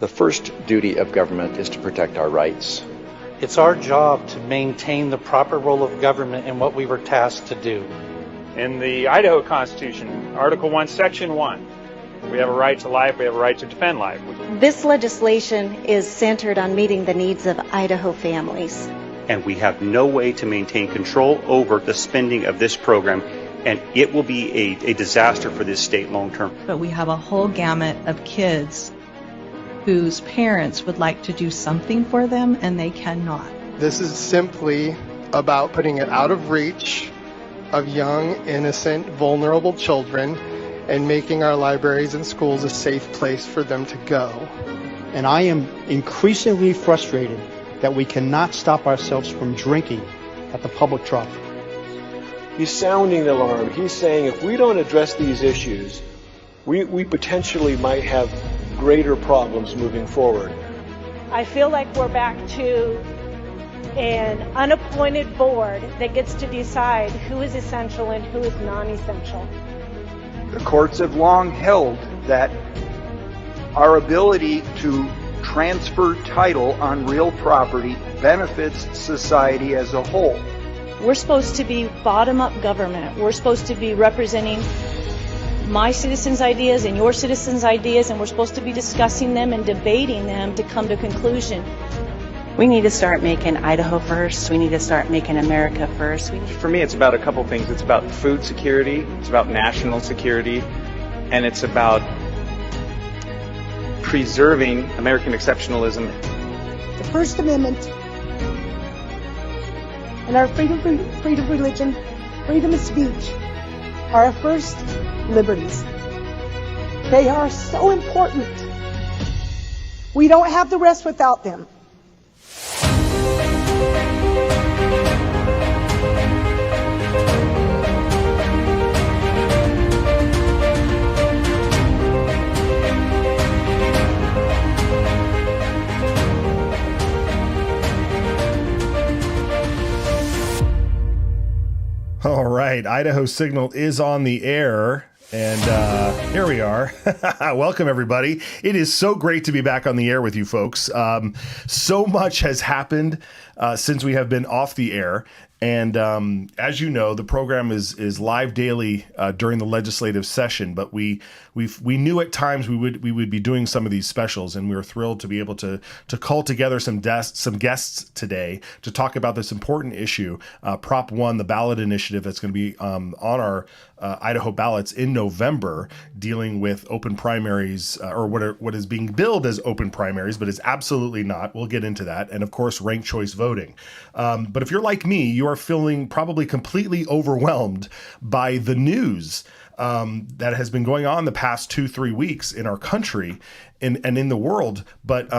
The first duty of government is to protect our rights. It's our job to maintain the proper role of government in what we were tasked to do. In the Idaho Constitution, Article 1, Section 1, we have a right to life, we have a right to defend life. This legislation is centered on meeting the needs of Idaho families. And we have no way to maintain control over the spending of this program, and it will be a disaster for this state long term. But we have a whole gamut of kids whose parents would like to do something for them and they cannot. This is simply about putting it out of reach of young, innocent, vulnerable children and making our libraries and schools a safe place for them to go. And I am increasingly frustrated that we cannot stop ourselves from drinking at the public trough. He's sounding the alarm. He's saying if we don't address these issues, we potentially might have greater problems moving forward. I feel like we're back to an unappointed board that gets to decide who is essential and who is non-essential. The courts have long held that our ability to transfer title on real property benefits society as a whole. We're supposed to be bottom-up government. We're supposed to be representing my citizens' ideas and your citizens' ideas, and we're supposed to be discussing them and debating them to come to a conclusion. We need to start making Idaho first. We need to start making America first. For me, it's about a couple things. It's about food security, it's about national security, and it's about preserving American exceptionalism. The First Amendment and our freedom of religion, freedom of speech are our first liberties. They are so important. We don't have the rest without them. All right, Idaho Signal is on the air, and here we are. Welcome, everybody. It is so great to be back on the air with you folks. So much has happened since we have been off the air. And as you know, the program is live daily during the legislative session. But we knew at times we would be doing some of these specials, and we were thrilled to be able to call together some guests today to talk about this important issue, Prop 1, the ballot initiative that's going to be on our Idaho ballots in November, dealing with open primaries, or what is being billed as open primaries, but is absolutely not. We'll get into that, and of course, ranked choice voting. But if you're like me, you are feeling probably completely overwhelmed by the news that has been going on the past 2-3 weeks in our country and in the world. But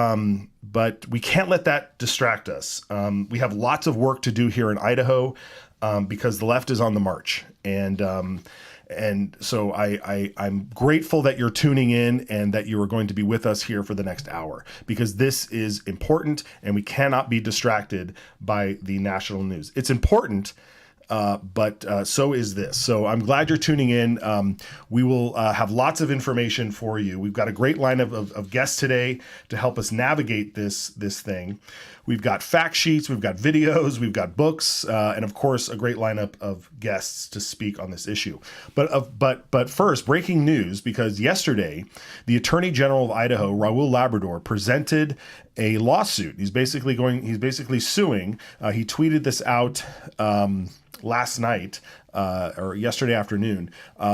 we can't let that distract us. We have lots of work to do here in Idaho because the left is on the march. And so I'm grateful that you're tuning in and that you are going to be with us here for the next hour, because this is important and we cannot be distracted by the national news. It's important, but so is this. So I'm glad you're tuning in. We will have lots of information for you. We've got a great lineup of guests today to help us navigate this thing. We've got fact sheets, we've got videos, we've got books, and of course, a great lineup of guests to speak on this issue. But first, breaking news, because yesterday, the Attorney General of Idaho, Raul Labrador, presented a lawsuit. He's basically suing. He tweeted this out last night or yesterday afternoon,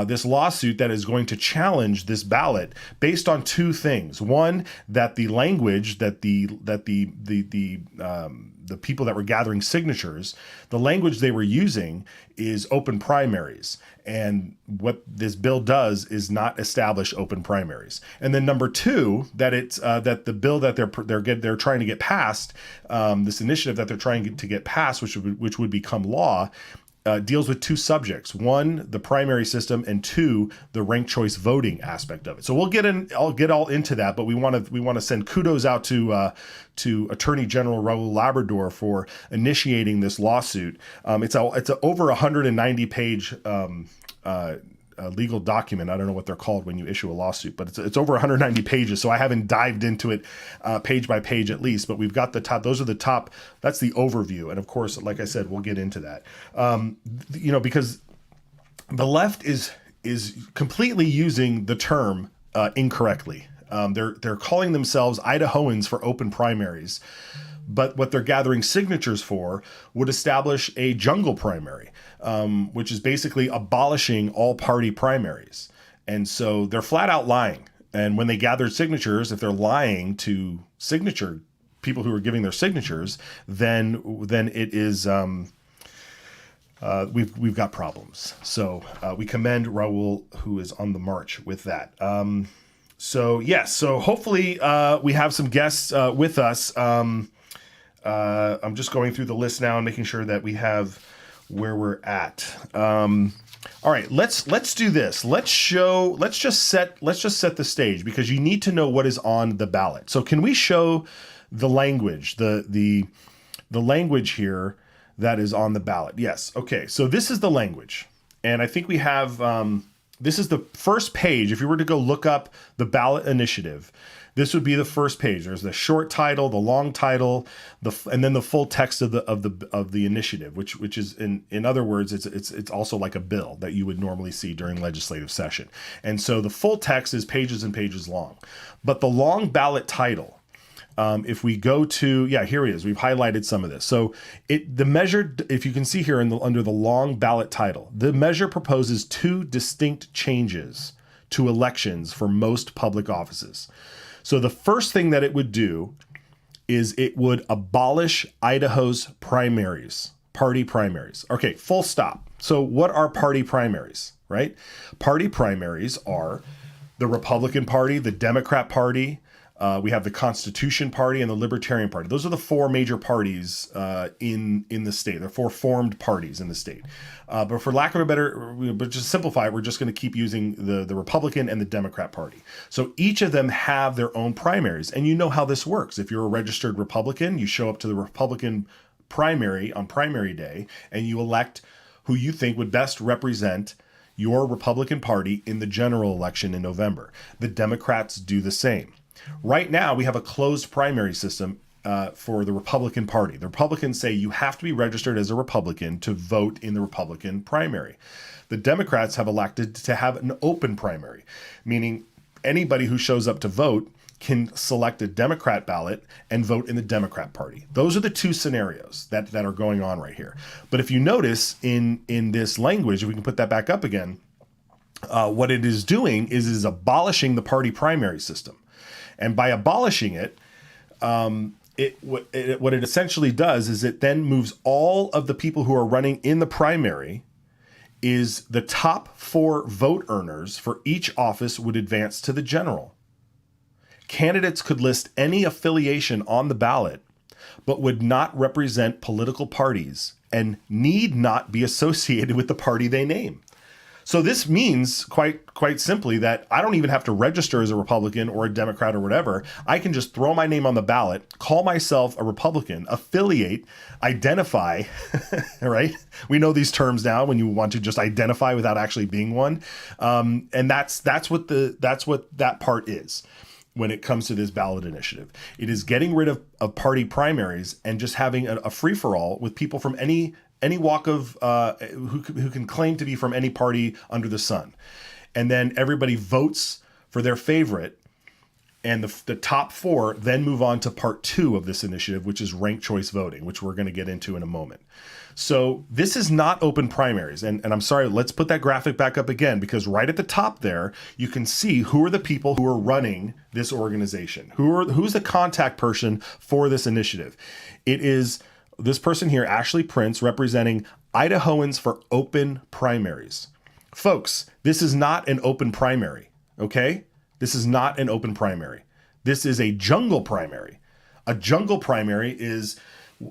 this lawsuit that is going to challenge this ballot based on two things. One, that the language that the people that were gathering signatures, the language they were using is open primaries. And what this bill does is not establish open primaries. And then number two, that it's that the bill that they're trying to get passed, this initiative that they're trying to get passed, which would become law, deals with two subjects: one, the primary system, and two, the ranked choice voting aspect of it. So I'll get all into that, but we want to send kudos out to Attorney General Raul Labrador for initiating this lawsuit. It's a over 190 page legal document. I don't know what they're called when you issue a lawsuit, but it's over 190 pages. So I haven't dived into it page by page at least, but we've got the top. Those are the top. That's the overview. And of course, like I said, we'll get into that. Because the left is completely using the term incorrectly. They're calling themselves Idahoans for open primaries, but what they're gathering signatures for would establish a jungle primary, which is basically abolishing all party primaries. And so they're flat out lying. And when they gather signatures, if they're lying to people who are giving their signatures, then it is we've got problems. So we commend Raul, who is on the march with that. So hopefully we have some guests with us. I'm just going through the list now and making sure that we have where we're at. All right, let's do this. Let's just set the stage, because you need to know what is on the ballot. So can we show the language, the language here that is on the ballot? Yes. Okay. So this is the language, and I think we have. This is the first page. If you were to go look up the ballot initiative, this would be the first page. There's the short title, the long title, and then the full text of the initiative, which is in other words, it's also like a bill that you would normally see during legislative session. And so the full text is pages and pages long, but the long ballot title. If we go to, here it is. We've highlighted some of this. So the measure, if you can see here under the long ballot title, the measure proposes 2 distinct changes to elections for most public offices. So the first thing that it would do is it would abolish Idaho's primaries, party primaries. Okay, full stop. So what are party primaries, right? Party primaries are the Republican Party, the Democrat Party, we have the Constitution Party and the Libertarian Party. Those are the 4 major parties in the state. They're 4 formed parties in the state. But for lack of a better, but just simplify, we're just going to keep using the Republican and the Democrat Party. So each of them have their own primaries. And you know how this works. If you're a registered Republican, you show up to the Republican primary on primary day, and you elect who you think would best represent your Republican Party in the general election in November. The Democrats do the same. Right now, we have a closed primary system for the Republican Party. The Republicans say you have to be registered as a Republican to vote in the Republican primary. The Democrats have elected to have an open primary, meaning anybody who shows up to vote can select a Democrat ballot and vote in the Democrat Party. Those are the 2 scenarios that are going on right here. But if you notice in this language, if we can put that back up again, what it is doing is abolishing the party primary system. And by abolishing it, what it essentially does is it then moves all of the people who are running in the primary, is the top 4 vote earners for each office would advance to the general. Candidates could list any affiliation on the ballot, but would not represent political parties and need not be associated with the party they name. So this means quite simply that I don't even have to register as a Republican or a Democrat or whatever. I can just throw my name on the ballot, call myself a Republican, affiliate, identify, right? We know these terms now when you want to just identify without actually being one. And that's what that part is when it comes to this ballot initiative. It is getting rid of party primaries and just having a free-for-all with people from any walk of who can claim to be from any party under the sun. And then everybody votes for their favorite, and the top 4 then move on to part 2 of this initiative, which is ranked choice voting, which we're going to get into in a moment. So this is not open primaries. And I'm sorry, let's put that graphic back up again, because right at the top there, you can see who are the people who are running this organization. Who's the contact person for this initiative? It is this person here, Ashley Prince, representing Idahoans for Open Primaries. Folks, this is not an open primary, okay? This is not an open primary. This is a jungle primary. A jungle primary is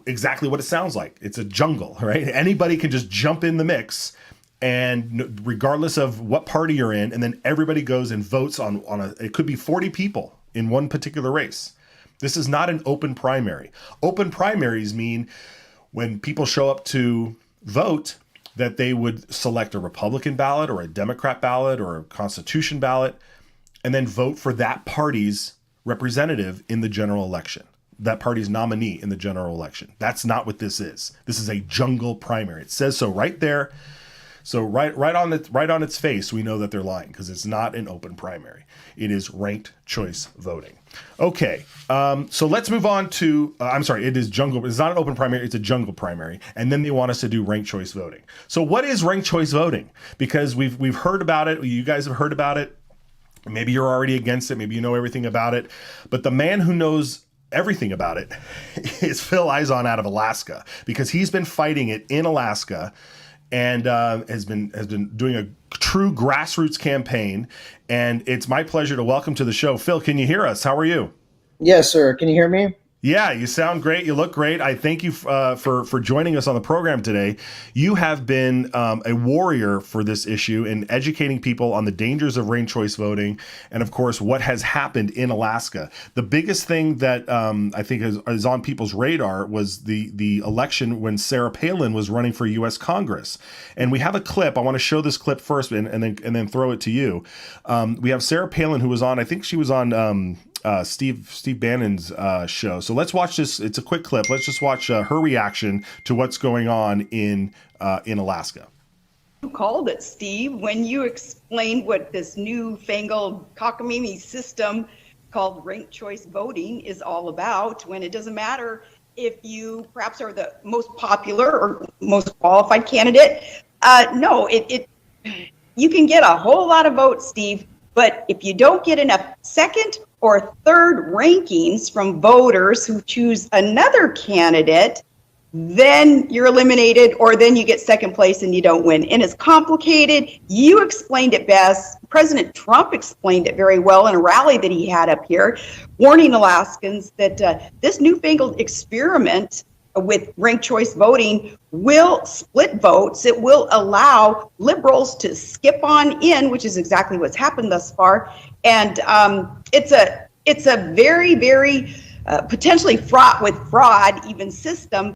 exactly what it sounds like. It's a jungle, right? Anybody can just jump in the mix, and regardless of what party you're in, and then everybody goes and votes on it could be 40 people in one particular race. This is not an open primary. Open primaries mean when people show up to vote, that they would select a Republican ballot or a Democrat ballot or a Constitution ballot and then vote for that party's representative in the general election, that party's nominee in the general election. That's not what this is. This is a jungle primary. It says so right there. So right on its face, we know that they're lying because it's not an open primary. It is ranked choice voting. Okay, so let's move on to, I'm sorry, it is jungle. It's not an open primary, it's a jungle primary. And then they want us to do ranked choice voting. So what is ranked choice voting? Because we've heard about it. You guys have heard about it. Maybe you're already against it. Maybe you know everything about it. But the man who knows everything about it is Phil Izon out of Alaska, because he's been fighting it in Alaska and has been doing a true grassroots campaign. And it's my pleasure to welcome to the show. Phil, can you hear us? How are you? Yes, sir. Can you hear me? Yeah, you sound great. You look great. I thank you for joining us on the program today. You have been a warrior for this issue in educating people on the dangers of ranked choice voting and, of course, what has happened in Alaska. The biggest thing that I think is on people's radar was the election when Sarah Palin was running for U.S. Congress. And we have a clip. I want to show this clip first and then throw it to you. We have Sarah Palin, who was on, I think she was on Steve Bannon's show. So let's watch this. It's a quick clip. Let's just watch her reaction to what's going on in Alaska. You called it, Steve, when you explained what this newfangled cockamamie system called ranked choice voting is all about, when it doesn't matter if you perhaps are the most popular or most qualified candidate. No, you can get a whole lot of votes, Steve, but if you don't get enough second or third rankings from voters who choose another candidate, then you're eliminated, or then you get second place and you don't win. And it's complicated. You explained it best. President Trump explained it very well in a rally that he had up here, warning Alaskans that this newfangled experiment with ranked choice voting will split votes. It will allow liberals to skip on in, which is exactly what's happened thus far. And it's a very, very potentially fraught with fraud even system.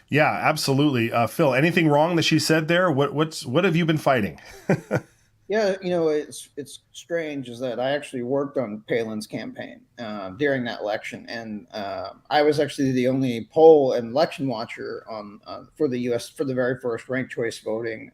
Yeah, absolutely. Phil, anything wrong that she said there? What have you been fighting? Yeah, it's strange is that I actually worked on Palin's campaign during that election, and I was actually the only poll and election watcher on for the U.S. for the very first ranked choice voting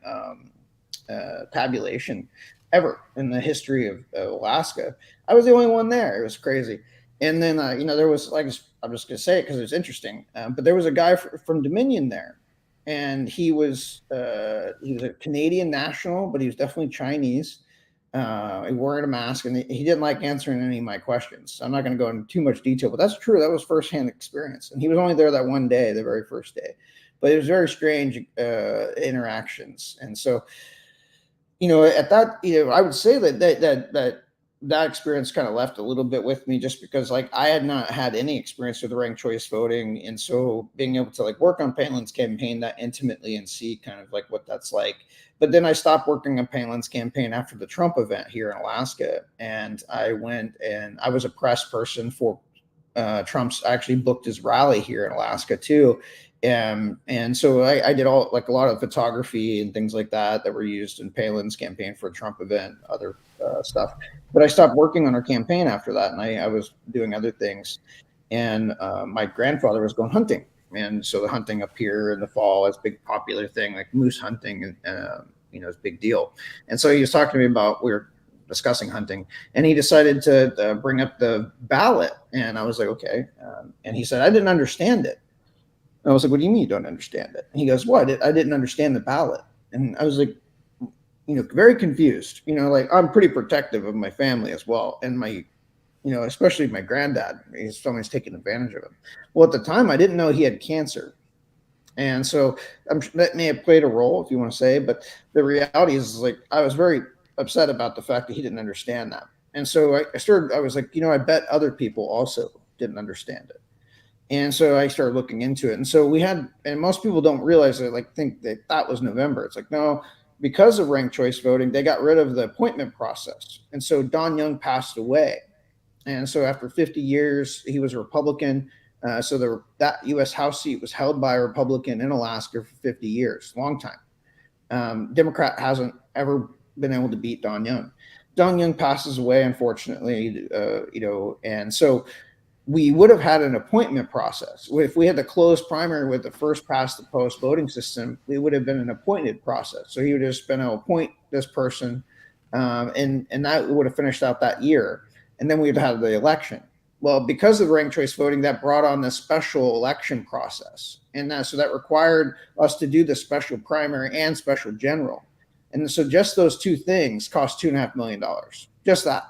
tabulation ever in the history of Alaska. I was the only one there. It was crazy. And then there was, like, I'm just gonna say it because it's interesting, but there was a guy from Dominion there. And he was a Canadian national, but he was definitely Chinese. He wore a mask, and he didn't like answering any of my questions. So I'm not going to go into too much detail, but that's true. That was firsthand experience. And he was only there that one day, the very first day. But it was very strange interactions. And so, at that, I would say that experience kind of left a little bit with me, just because, like, I had not had any experience with ranked choice voting. And so being able to, like, work on Palin's campaign that intimately and see kind of like what that's like. But then I stopped working on Palin's campaign after the Trump event here in Alaska. And I went and I was a press person for Trump's, actually booked his rally here in Alaska too. And so I did a lot of photography and things like that were used in Palin's campaign for a Trump event, other stuff. But I stopped working on her campaign after that, and I was doing other things. And my grandfather was going hunting, and so the hunting up here in the fall is a big popular thing, like moose hunting, it's a big deal. And so he was talking to me about, we were discussing hunting, and he decided to bring up the ballot, and I was like, okay. And he said, I didn't understand it. And I was like, what do you mean you don't understand it? And he goes, well, I didn't understand the ballot. And I was like, very confused. Like, I'm pretty protective of my family as well. And my, especially my granddad, someone's taking advantage of him. Well, at the time, I didn't know he had cancer. And so that may have played a role, if you want to say, but the reality is, like, I was very upset about the fact that he didn't understand that. And so I was like, I bet other people also didn't understand it. And so I started looking into it. And so and most people don't realize it, like, think that was November. It's like, no, because of ranked choice voting, they got rid of the appointment process. And so Don Young passed away. And so after 50 years, he was a Republican. So that U.S. House seat was held by a Republican in Alaska for 50 years, long time. Democrat hasn't ever been able to beat Don Young. Don Young passes away, unfortunately, and so we would have had an appointment process. If we had the closed primary with the first past the post voting system, it would have been an appointed process. So he would have just been to appoint this person, and that would have finished out that year. And then we'd have the election. Well, because of ranked choice voting, that brought on the special election process. And so that required us to do the special primary and special general. And so just those two things cost $2.5 million. Just that.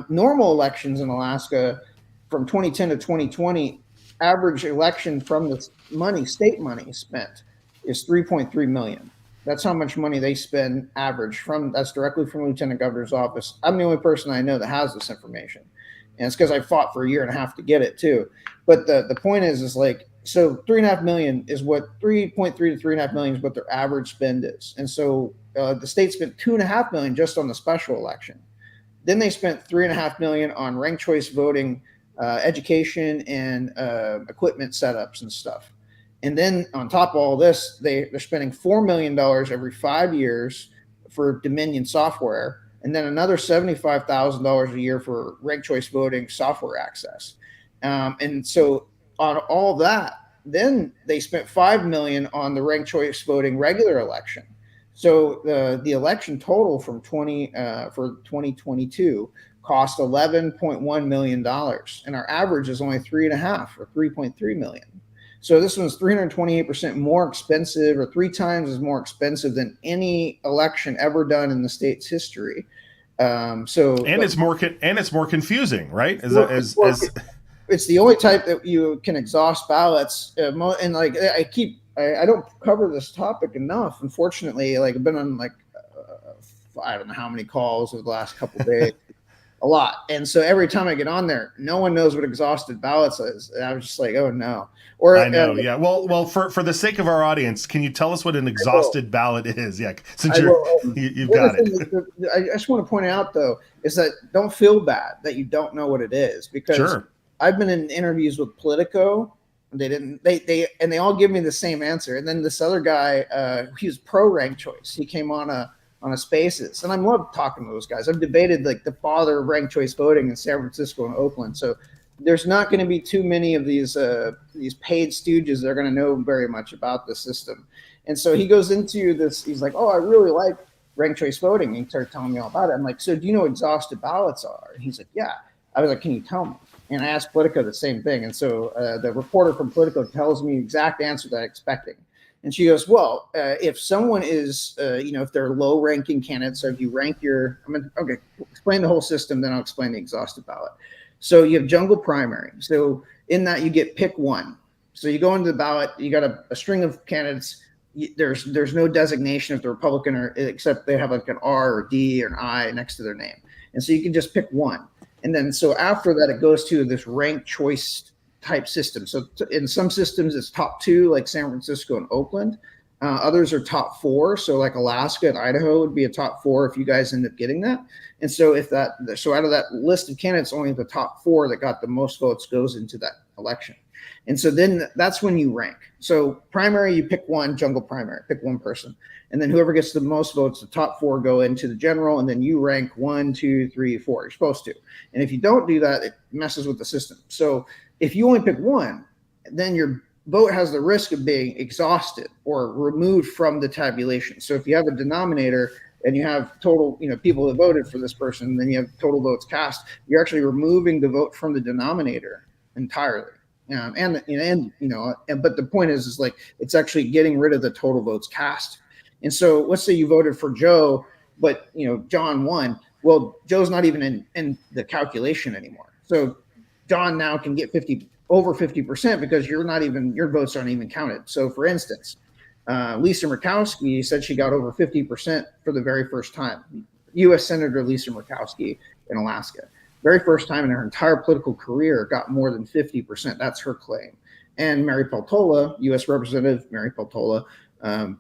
Normal elections in Alaska from 2010 to 2020, average election from the state money spent is $3.3 million. That's how much money they spend average that's directly from the Lieutenant Governor's office. I'm the only person I know that has this information. And it's because I fought for a year and a half to get it too. But the point is like, so $3.5 million is what 3.3 to $3.5 million is what their average spend is. And so the state spent $2.5 million just on the special election. Then they spent $3.5 million on ranked choice voting, education, and equipment setups and stuff. And then on top of all this, they're spending $4 million every 5 years for Dominion software, and then another $75,000 a year for ranked choice voting software access. And so on all that, then they spent $5 million on the ranked choice voting regular election. So the election total for 2022 cost $11.1 million, and our average is only 3.5 or 3.3 million. So this one's 328% more expensive, or 3 times as more expensive than any election ever done in the state's history. It's more confusing, right? It's the only type that you can exhaust ballots, and like I don't cover this topic enough. Unfortunately, like I've been on I don't know how many calls over the last couple of days, a lot. And so every time I get on there, no one knows what exhausted ballots is. And I was just like, oh no. I know. Yeah. Well, for the sake of our audience, can you tell us what an exhausted ballot is? Yeah. Since you've got it. I just want to point out though, is that don't feel bad that you don't know what it is, because I've been in interviews with Politico. They all give me the same answer. And then this other guy, he was pro ranked choice. He came on a Spaces, and I love talking to those guys. I've debated like the father of ranked choice voting in San Francisco and Oakland. So there's not going to be too many of these paid stooges that are going to know very much about the system. And so he goes into this. He's like, "Oh, I really like ranked choice voting." And he started telling me all about it. I'm like, "So do you know what exhausted ballots are?" And he's like, "Yeah." I was like, "Can you tell me?" And I asked Politico the same thing. And so the reporter from Politico tells me the exact answer that I'm expecting. And she goes, well, if someone is, if they're low-ranking candidates, so if you rank okay, explain the whole system, then I'll explain the exhausted ballot. So you have jungle primary. So in that you get pick one. So you go into the ballot, you got a string of candidates. There's no designation if they're Republican except they have like an R or D or an I next to their name. And so you can just pick one. And then so after that, it goes to this ranked choice type system. So in some systems, it's top 2, like San Francisco and Oakland. Others are top 4. So like Alaska and Idaho would be a top 4 if you guys end up getting that. And so so out of that list of candidates, only the top 4 that got the most votes goes into that election. And so then that's when you rank. So primary, you pick one, jungle primary, pick one person. And then whoever gets the most votes, the top 4 go into the general, and then you rank 1, 2, 3, 4. You're supposed to. And if you don't do that, it messes with the system. So if you only pick one, then your vote has the risk of being exhausted or removed from the tabulation. So if you have a denominator and you have total, people that voted for this person, then you have total votes cast, you're actually removing the vote from the denominator entirely. But the point is like it's actually getting rid of the total votes cast. And so let's say you voted for Joe, but John won. Well, Joe's not even in the calculation anymore. So John now can get over 50% because your votes aren't even counted. So for instance, Lisa Murkowski said she got over 50% for the very first time. U.S. Senator Lisa Murkowski in Alaska. Very first time in her entire political career got more than 50%. That's her claim. And Mary Peltola, U.S. Representative Mary Peltola,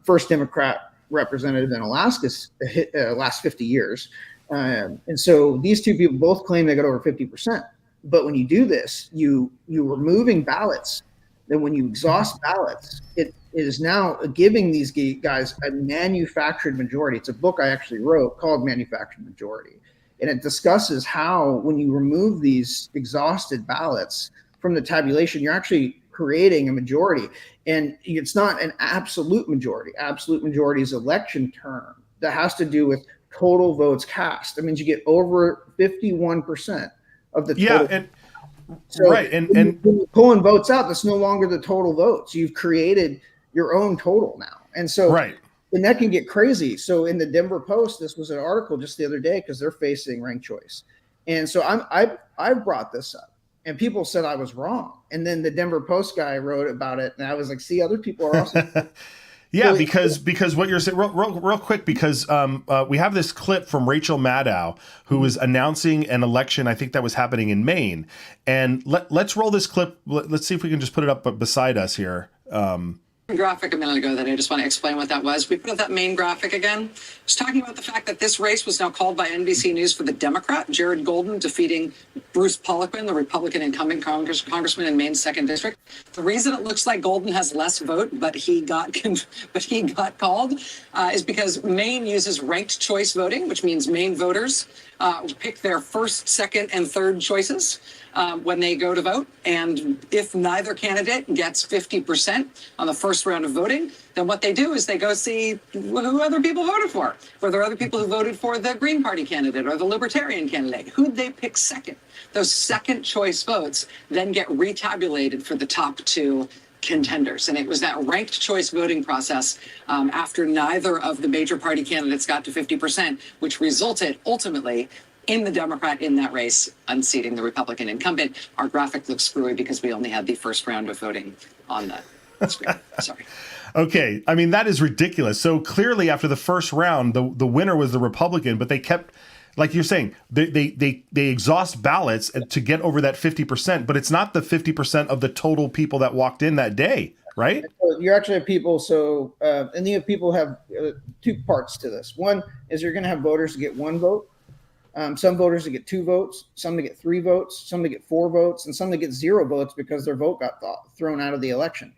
first Democrat representative in Alaska's last 50 years. And so these two people both claim they got over 50%. But when you do this, you're removing ballots. Then when you exhaust ballots, it is now giving these guys a manufactured majority. It's a book I actually wrote called Manufactured Majority. And it discusses how when you remove these exhausted ballots from the tabulation, you're actually creating a majority. And it's not an absolute majority. Absolute majority is election term. That has to do with total votes cast. That means you get over 51% of the total. Yeah, and so right, and when you're pulling votes out, that's no longer the total votes. You've created your own total now, and so right. And that can get crazy. So in the Denver Post, this was an article just the other day because they're facing ranked choice, and so I brought this up, and people said I was wrong, and then the Denver Post guy wrote about it, and I was like, see, other people are also. Yeah, because what you're saying, real quick, because we have this clip from Rachel Maddow, who was announcing an election, I think that was happening in Maine. And let's roll this clip. Let's see if we can just put it up beside us here. Graphic a minute ago that I just want to explain what that was. We put up that main graphic again. I was talking about the fact that this race was now called by NBC News for the Democrat, Jared Golden defeating Bruce Poliquin, the Republican incumbent congressman in Maine's 2nd District. The reason it looks like Golden has less vote, but he got called, is because Maine uses ranked choice voting, which means Maine voters pick their first, second, and third choices when they go to vote. And if neither candidate gets 50% on the first round of voting, then what they do is they go see who other people voted for. Were there other people who voted for the Green Party candidate or the Libertarian candidate? Who'd they pick second? Those second choice votes then get retabulated for the top two contenders. And it was that ranked choice voting process after neither of the major party candidates got to 50%, which resulted ultimately in the Democrat in that race unseating the Republican incumbent. Our graphic looks screwy because we only had the first round of voting on the screen. Sorry. Okay. I mean, that is ridiculous. So clearly after the first round, the winner was the Republican, but they kept, like you're saying, they exhaust ballots to get over that 50%, but it's not the 50% of the total people that walked in that day, right? You actually have people. So, and you have people have two parts to this. One is you're going to have voters get one vote. Some voters that get 2 votes, some that get 3 votes, some that get 4 votes, and some that get 0 votes because their vote got thrown out of the election.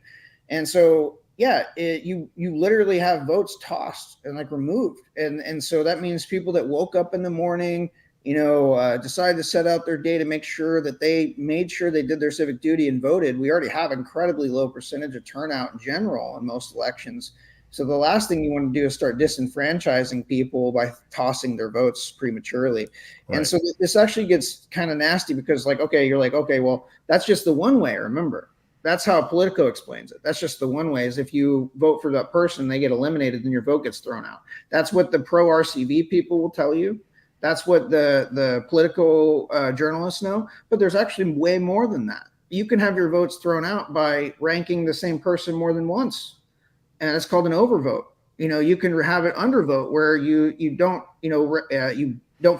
And so, yeah, you literally have votes tossed and like removed. And so that means people that woke up in the morning, decided to set out their day to make sure that they made sure they did their civic duty and voted. We already have incredibly low percentage of turnout in general in most elections. So the last thing you want to do is start disenfranchising people by tossing their votes prematurely. Right. And so this actually gets kind of nasty because okay, well, that's just the one way. Remember, that's how Politico explains it. That's just the one way is if you vote for that person, they get eliminated, then your vote gets thrown out. That's what the pro RCV people will tell you. That's what the political journalists know. But there's actually way more than that. You can have your votes thrown out by ranking the same person more than once. And it's called an overvote. You can have it undervote where you don't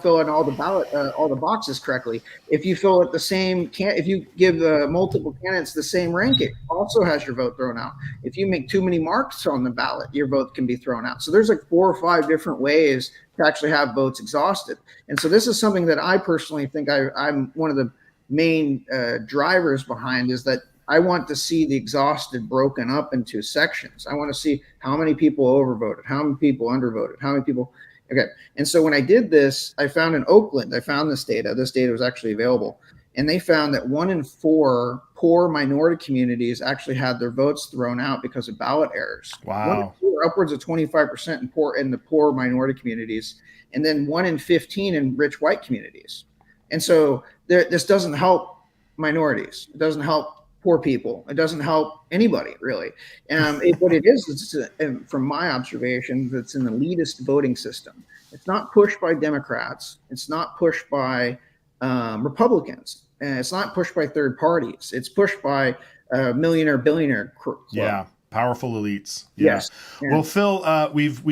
fill in all the boxes correctly. If you fill it the same, if you give multiple candidates the same ranking, also has your vote thrown out. If you make too many marks on the ballot, your vote can be thrown out. So there's like 4 or 5 different ways to actually have votes exhausted. And so this is something that I personally think I'm one of the main drivers behind is that I want to see the exhausted broken up into sections. I want to see how many people overvoted, how many people undervoted, how many people. Okay. And so when I did this, I found in Oakland, I found this data. This data was actually available. And they found that 1 in 4 poor minority communities actually had their votes thrown out because of ballot errors. Wow. 1 in 4, upwards of 25% in the poor minority communities. And then 1 in 15 in rich white communities. And so this doesn't help minorities. It doesn't help poor people. It doesn't help anybody really. What it is from my observation, it's an elitist voting system. It's not pushed by Democrats. It's not pushed by Republicans. And it's not pushed by third parties. It's pushed by millionaire, billionaire club. Yeah. Powerful elites. Yeah. Yes. Yeah. Well, Phil, we've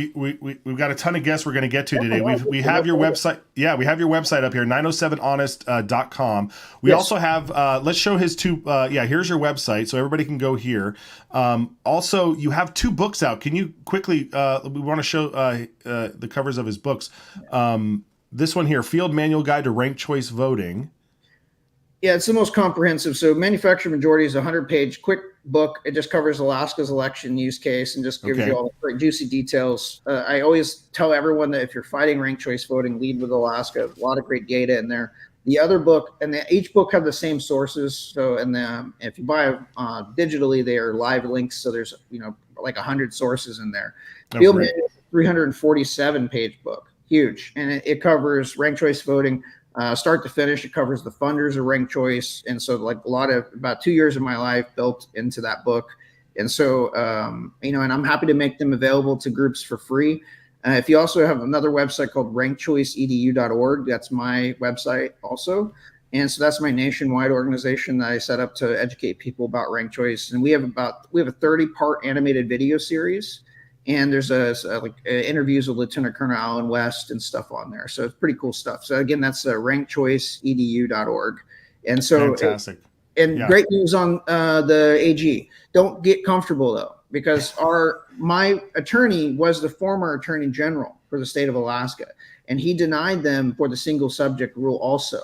got a ton of guests we're going to get to today. We have your website. Yeah, we have your website up here, 907honest.com. We also have, let's show his 2. Here's your website. So everybody can go here. Also, you have 2 books out. Can you quickly, we want to show the covers of his books. This one here, Field Manual Guide to Ranked Choice Voting. Yeah, it's the most comprehensive. So manufactured majority is a 100-page quick book. It just covers Alaska's election use case and just gives you all the great juicy details. I always tell everyone that if you're fighting ranked choice voting, lead with Alaska. A lot of great data in there. The other book, and each book have the same sources. So, and if you buy digitally, they are live links. So there's like 100 sources in there. Field Manual, 347-page book, huge, and it covers ranked choice voting. Start to finish. It covers the funders of ranked choice. And so like about 2 years of my life built into that book. And so, and I'm happy to make them available to groups for free. If you also have another website called rankedchoiceedu.org, that's my website also. And so that's my nationwide organization that I set up to educate people about ranked choice. And we have a 30-part animated video series. And there's interviews with Lieutenant Colonel Alan West and stuff on there. So it's pretty cool stuff. So again, that's rankedchoiceedu.org. And so, fantastic. Great news on the AG. Don't get comfortable though, because my attorney was the former attorney general for the state of Alaska, and he denied them for the single subject rule also.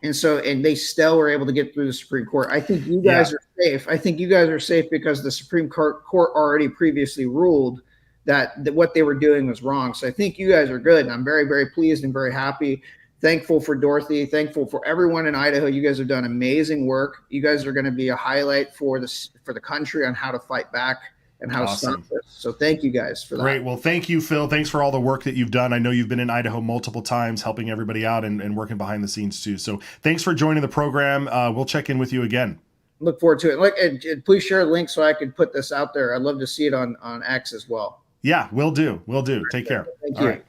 And so, and they still were able to get through the Supreme Court. I think you guys are safe. I think you guys are safe because the Supreme Court already previously ruled that what they were doing was wrong. So I think you guys are good. And I'm very, very pleased and very happy. Thankful for Dorothy. Thankful for everyone in Idaho. You guys have done amazing work. You guys are going to be a highlight for the country on how to fight back and how to stop this. So thank you guys for that. Great. Well, thank you, Phil. Thanks for all the work that you've done. I know you've been in Idaho multiple times helping everybody out and working behind the scenes too. So thanks for joining the program. We'll check in with you again. Look forward to it. Please share a link so I could put this out there. I'd love to see it on X as well. Yeah, will do. Will do. Take care. Thank you. All right.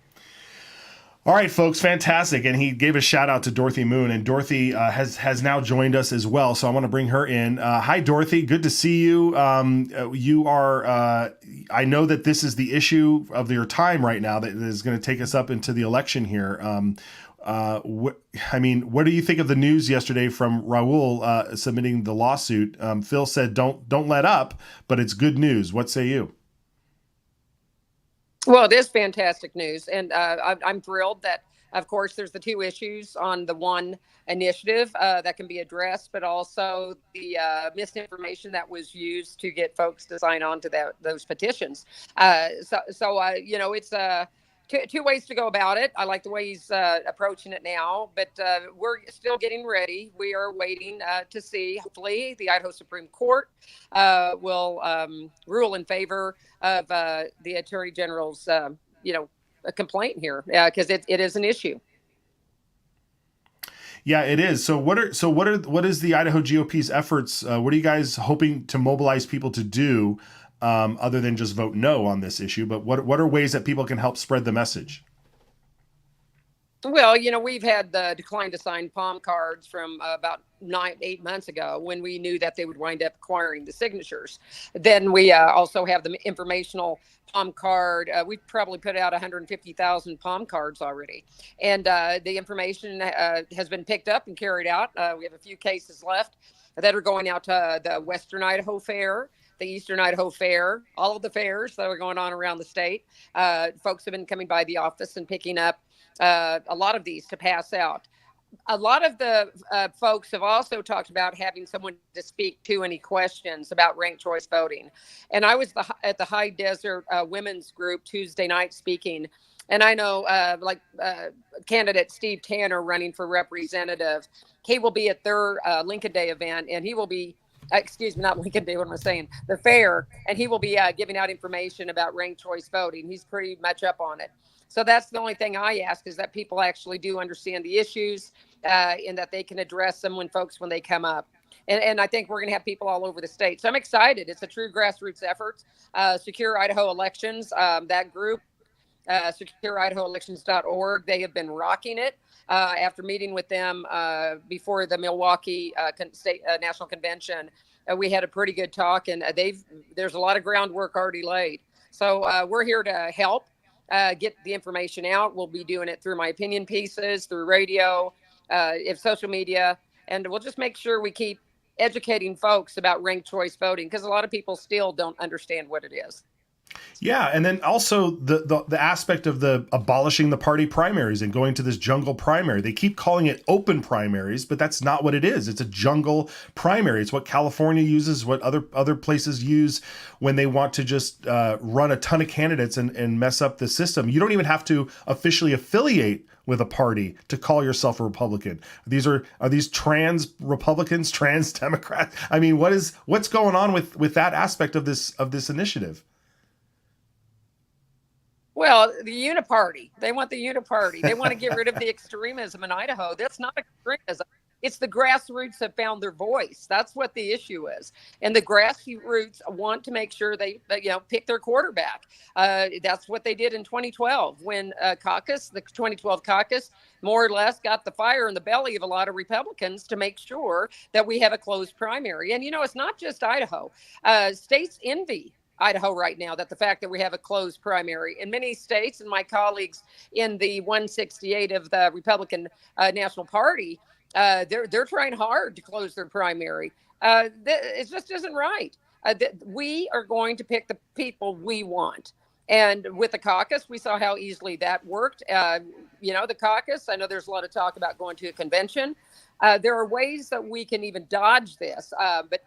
All right, folks, fantastic. And he gave a shout out to Dorothy Moon, and Dorothy has now joined us as well. So I want to bring her in. Hi, Dorothy. Good to see you. You are, I know that this is the issue of your time right now that is going to take us up into the election here. What do you think of the news yesterday from Raul submitting the lawsuit? Phil said, don't let up, but it's good news. What say you? Well, it is fantastic news, and I'm thrilled that, of course, there's the two issues on the one initiative that can be addressed, but also the misinformation that was used to get folks to sign on to those petitions. It's two ways to go about it. I like the way he's approaching it now, but we're still getting ready. We are waiting to see. Hopefully, the Idaho Supreme Court will rule in favor of the Attorney General's, a complaint here, because it is an issue. Yeah, it is. So what is the Idaho GOP's efforts? What are you guys hoping to mobilize people to do? Other than just vote no on this issue, but what are ways that people can help spread the message? Well, we've had the decline to sign palm cards from about 8 months ago when we knew that they would wind up acquiring the signatures. Then we also have the informational palm card. We've probably put out 150,000 palm cards already. And the information has been picked up and carried out. We have a few cases left that are going out to the Western Idaho Fair, the Eastern Idaho Fair, all of the fairs that are going on around the state. Folks have been coming by the office and picking up a lot of these to pass out. A lot of the folks have also talked about having someone to speak to any questions about ranked choice voting. And I was at the High Desert Women's Group Tuesday night speaking. And I know candidate Steve Tanner running for representative, he will be at their Lincoln Day event, and he will be not Lincoln Day, what am I saying? The fair, and he will be giving out information about ranked choice voting. He's pretty much up on it. So that's the only thing I ask, is that people actually do understand the issues and that they can address them when they come up. And I think we're going to have people all over the state. So I'm excited. It's a true grassroots effort. Secure Idaho Elections, that group, secureidahoelections.org, they have been rocking it. After meeting with them before the Milwaukee State National Convention, we had a pretty good talk, and there's a lot of groundwork already laid. So we're here to help get the information out. We'll be doing it through my opinion pieces, through radio, social media, and we'll just make sure we keep educating folks about ranked choice voting, because a lot of people still don't understand what it is. Yeah, and then also the aspect of the abolishing the party primaries and going to this jungle primary. They keep calling it open primaries, but that's not what it is. It's a jungle primary. It's what California uses, what other places use when they want to just run a ton of candidates and mess up the system. You don't even have to officially affiliate with a party to call yourself a Republican. Are these trans Republicans, trans Democrats? I mean, what's going on with that aspect of this initiative? Well, the uniparty. They want the uniparty. They want to get rid of the extremism in Idaho. That's not extremism. It's the grassroots have found their voice. That's what the issue is. And the grassroots want to make sure they pick their quarterback. That's what they did in 2012 when the 2012 caucus, more or less got the fire in the belly of a lot of Republicans to make sure that we have a closed primary. And, it's not just Idaho. States envy Idaho right now, that the fact that we have a closed primary in many states, and my colleagues in the 168 of the Republican National Party, they're trying hard to close their primary. It just isn't right. We are going to pick the people we want. And with the caucus, we saw how easily that worked. The caucus, I know there's a lot of talk about going to a convention. There are ways that we can even dodge this, but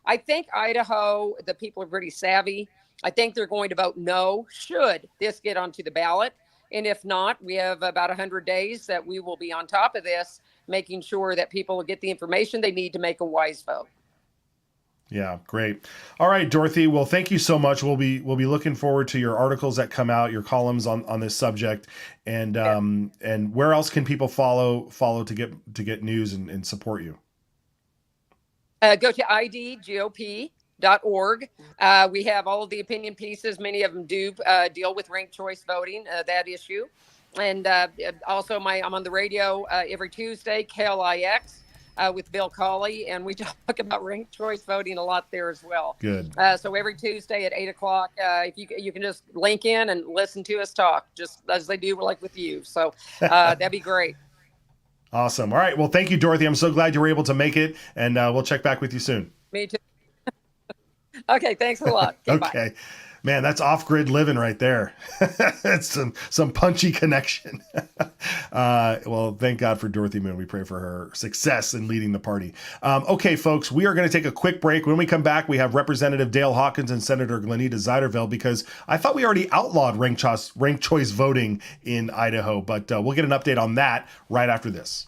I think Idaho, the people are pretty savvy. I think they're going to vote no, should this get onto the ballot. And if not, we have about 100 days that we will be on top of this, making sure that people will get the information they need to make a wise vote. Yeah, great. All right, Dorothy. Well, thank you so much. We'll be looking forward to your articles that come out, your columns on this subject, and where else can people follow to get news and support you? Go to idgop.org. We have all of the opinion pieces. Many of them do deal with ranked choice voting, that issue. And also I'm on the radio every Tuesday, KLIX, with Bill Cawley, and we talk about ranked choice voting a lot there as well. Good. So every Tuesday at 8 o'clock, if you can just link in and listen to us talk, just as they do like with you. So that'd be great. Awesome. All right. Well, thank you, Dorothy. I'm so glad you were able to make it, and we'll check back with you soon. Me too. Okay. Thanks a lot. Okay. Man, that's off-grid living right there. That's some punchy connection. Well, thank God for Dorothy Moon. We pray for her success in leading the party. Okay, folks, we are going to take a quick break. When we come back, we have Representative Dale Hawkins and Senator Glenita Ziderville, because I thought we already outlawed ranked choice voting in Idaho, but we'll get an update on that right after this.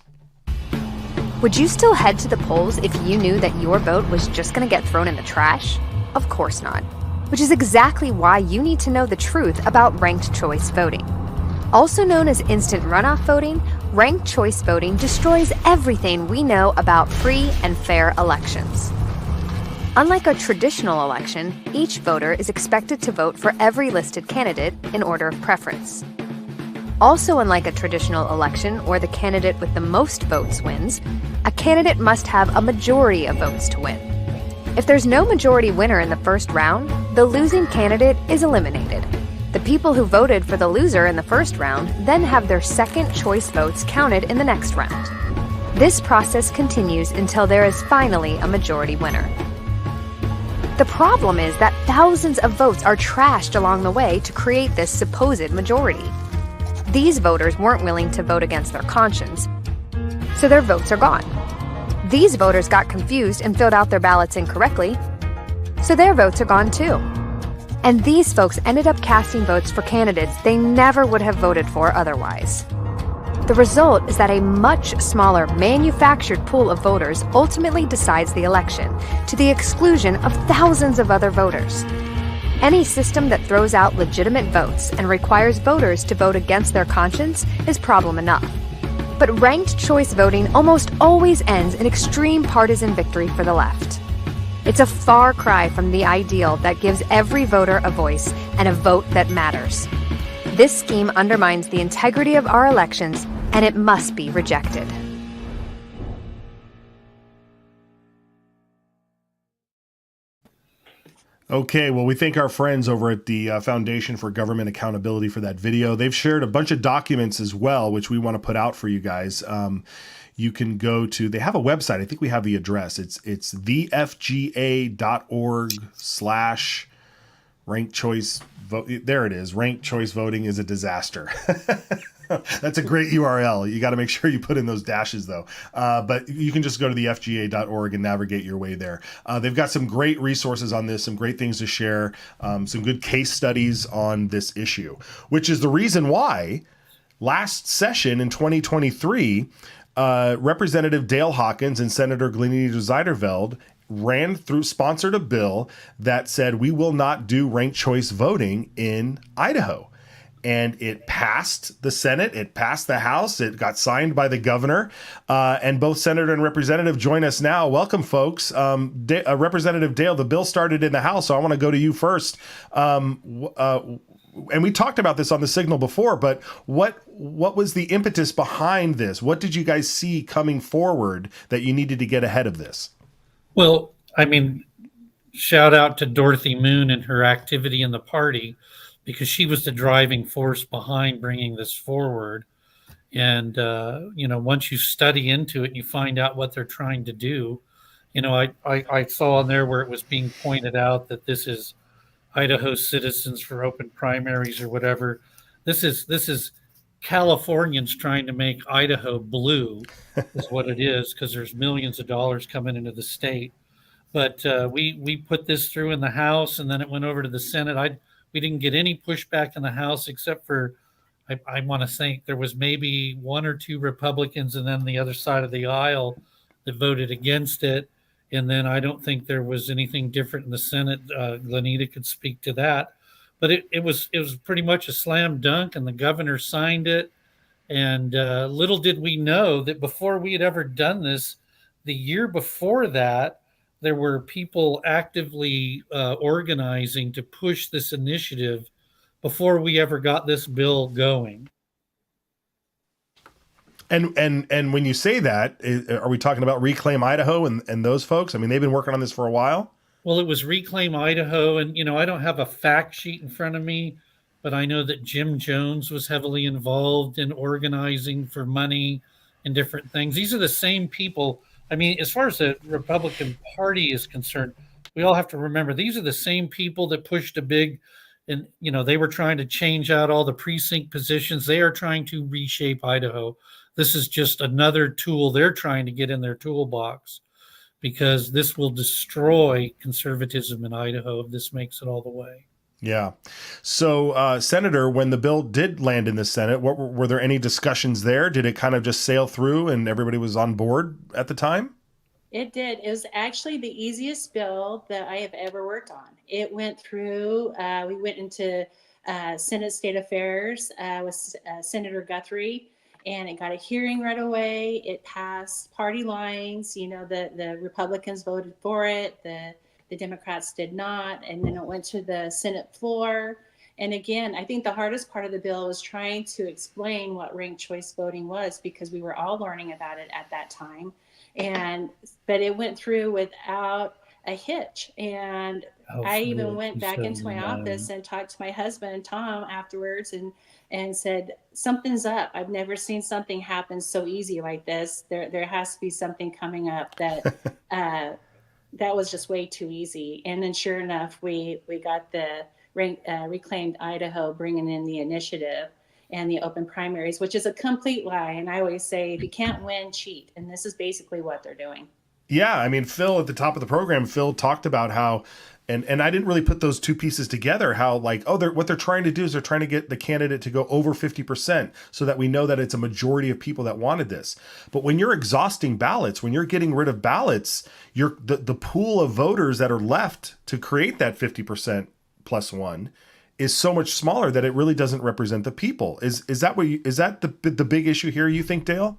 Would you still head to the polls if you knew that your vote was just going to get thrown in the trash? Of course not. Which is exactly why you need to know the truth about ranked choice voting. Also known as instant runoff voting, ranked choice voting destroys everything we know about free and fair elections. Unlike a traditional election, each voter is expected to vote for every listed candidate in order of preference. Also, unlike a traditional election where the candidate with the most votes wins, a candidate must have a majority of votes to win. If there's no majority winner in the first round, the losing candidate is eliminated. The people who voted for the loser in the first round then have their second choice votes counted in the next round. This process continues until there is finally a majority winner. The problem is that thousands of votes are trashed along the way to create this supposed majority. These voters weren't willing to vote against their conscience, so their votes are gone. These voters got confused and filled out their ballots incorrectly, so their votes are gone too. And these folks ended up casting votes for candidates they never would have voted for otherwise. The result is that a much smaller manufactured pool of voters ultimately decides the election, to the exclusion of thousands of other voters. Any system that throws out legitimate votes and requires voters to vote against their conscience is problem enough. But ranked choice voting almost always ends in extreme partisan victory for the left. It's a far cry from the ideal that gives every voter a voice and a vote that matters. This scheme undermines the integrity of our elections, and it must be rejected. Okay, well, we thank our friends over at the Foundation for Government Accountability for that video. They've shared a bunch of documents as well, which we want to put out for you guys. You can go to, they have a website. I think we have the address. It's thefga.org/ Ranked choice vote. There it is. Ranked choice voting is a disaster. That's a great URL. You got to make sure you put in those dashes, though. But you can just go to the FGA.org and navigate your way there. They've got some great resources on this, some great things to share, some good case studies on this issue, which is the reason why last session in 2023, Representative Dale Hawkins and Senator Glenita Zuiderveld sponsored a bill that said we will not do ranked choice voting in Idaho. And it passed the Senate, it passed the House, it got signed by the governor, and both Senator and Representative join us now. Welcome, folks. Representative Dale, the bill started in the House, so I want to go to you first. And we talked about this on the Signal before, but what was the impetus behind this? What did you guys see coming forward that you needed to get ahead of this? Well, I mean, shout out to Dorothy Moon and her activity in the party, because she was the driving force behind bringing this forward. And, once you study into it and you find out what they're trying to do, I saw in there where it was being pointed out that this is Idaho Citizens for Open Primaries or whatever. This is Californians trying to make Idaho blue is what it is, because there's millions of dollars coming into the state. But we put this through in the House, and then it went over to the Senate. We didn't get any pushback in the House except for, I want to think there was maybe one or two Republicans, and then the other side of the aisle that voted against it. And then I don't think there was anything different in the Senate. Glenita could speak to that. But it was pretty much a slam dunk, and the governor signed it. And little did we know that before we had ever done this, the year before that, there were people actively organizing to push this initiative before we ever got this bill going. And when you say that, are we talking about Reclaim Idaho and those folks? I mean, they've been working on this for a while. Well, it was Reclaim Idaho, and I don't have a fact sheet in front of me, but I know that Jim Jones was heavily involved in organizing for money and different things. These are the same people. I mean, as far as the Republican Party is concerned, we all have to remember these are the same people that pushed a big, and they were trying to change out all the precinct positions. They are trying to reshape Idaho. This is just another tool they're trying to get in their toolbox, because this will destroy conservatism in Idaho if this makes it all the way. Yeah. So, Senator, when the bill did land in the Senate, were there any discussions there? Did it kind of just sail through and everybody was on board at the time? It did. It was actually the easiest bill that I have ever worked on. It went through, we went into Senate State Affairs with Senator Guthrie, and it got a hearing right away. It passed party lines. The Republicans voted for it. The Democrats did not, and then it went to the Senate floor. And again, I think the hardest part of the bill was trying to explain what ranked choice voting was, because we were all learning about it at that time. But it went through without a hitch. And I even went back into my office and talked to my husband, Tom, afterwards and said, something's up. I've never seen something happen so easy like this. There has to be something coming up that that was just way too easy. And then sure enough, we got the Reclaimed Idaho bringing in the initiative and the open primaries, which is a complete lie. And I always say, if you can't win, cheat. And this is basically what they're doing. Yeah. I mean, Phil, at the top of the program, Phil talked about how, and I didn't really put those two pieces together, how what they're trying to do is they're trying to get the candidate to go over 50% so that we know that it's a majority of people that wanted this. But when you're exhausting ballots, when you're getting rid of ballots, the pool of voters that are left to create that 50% plus one is so much smaller that it really doesn't represent the people. Is that the big issue here, you think, Dale?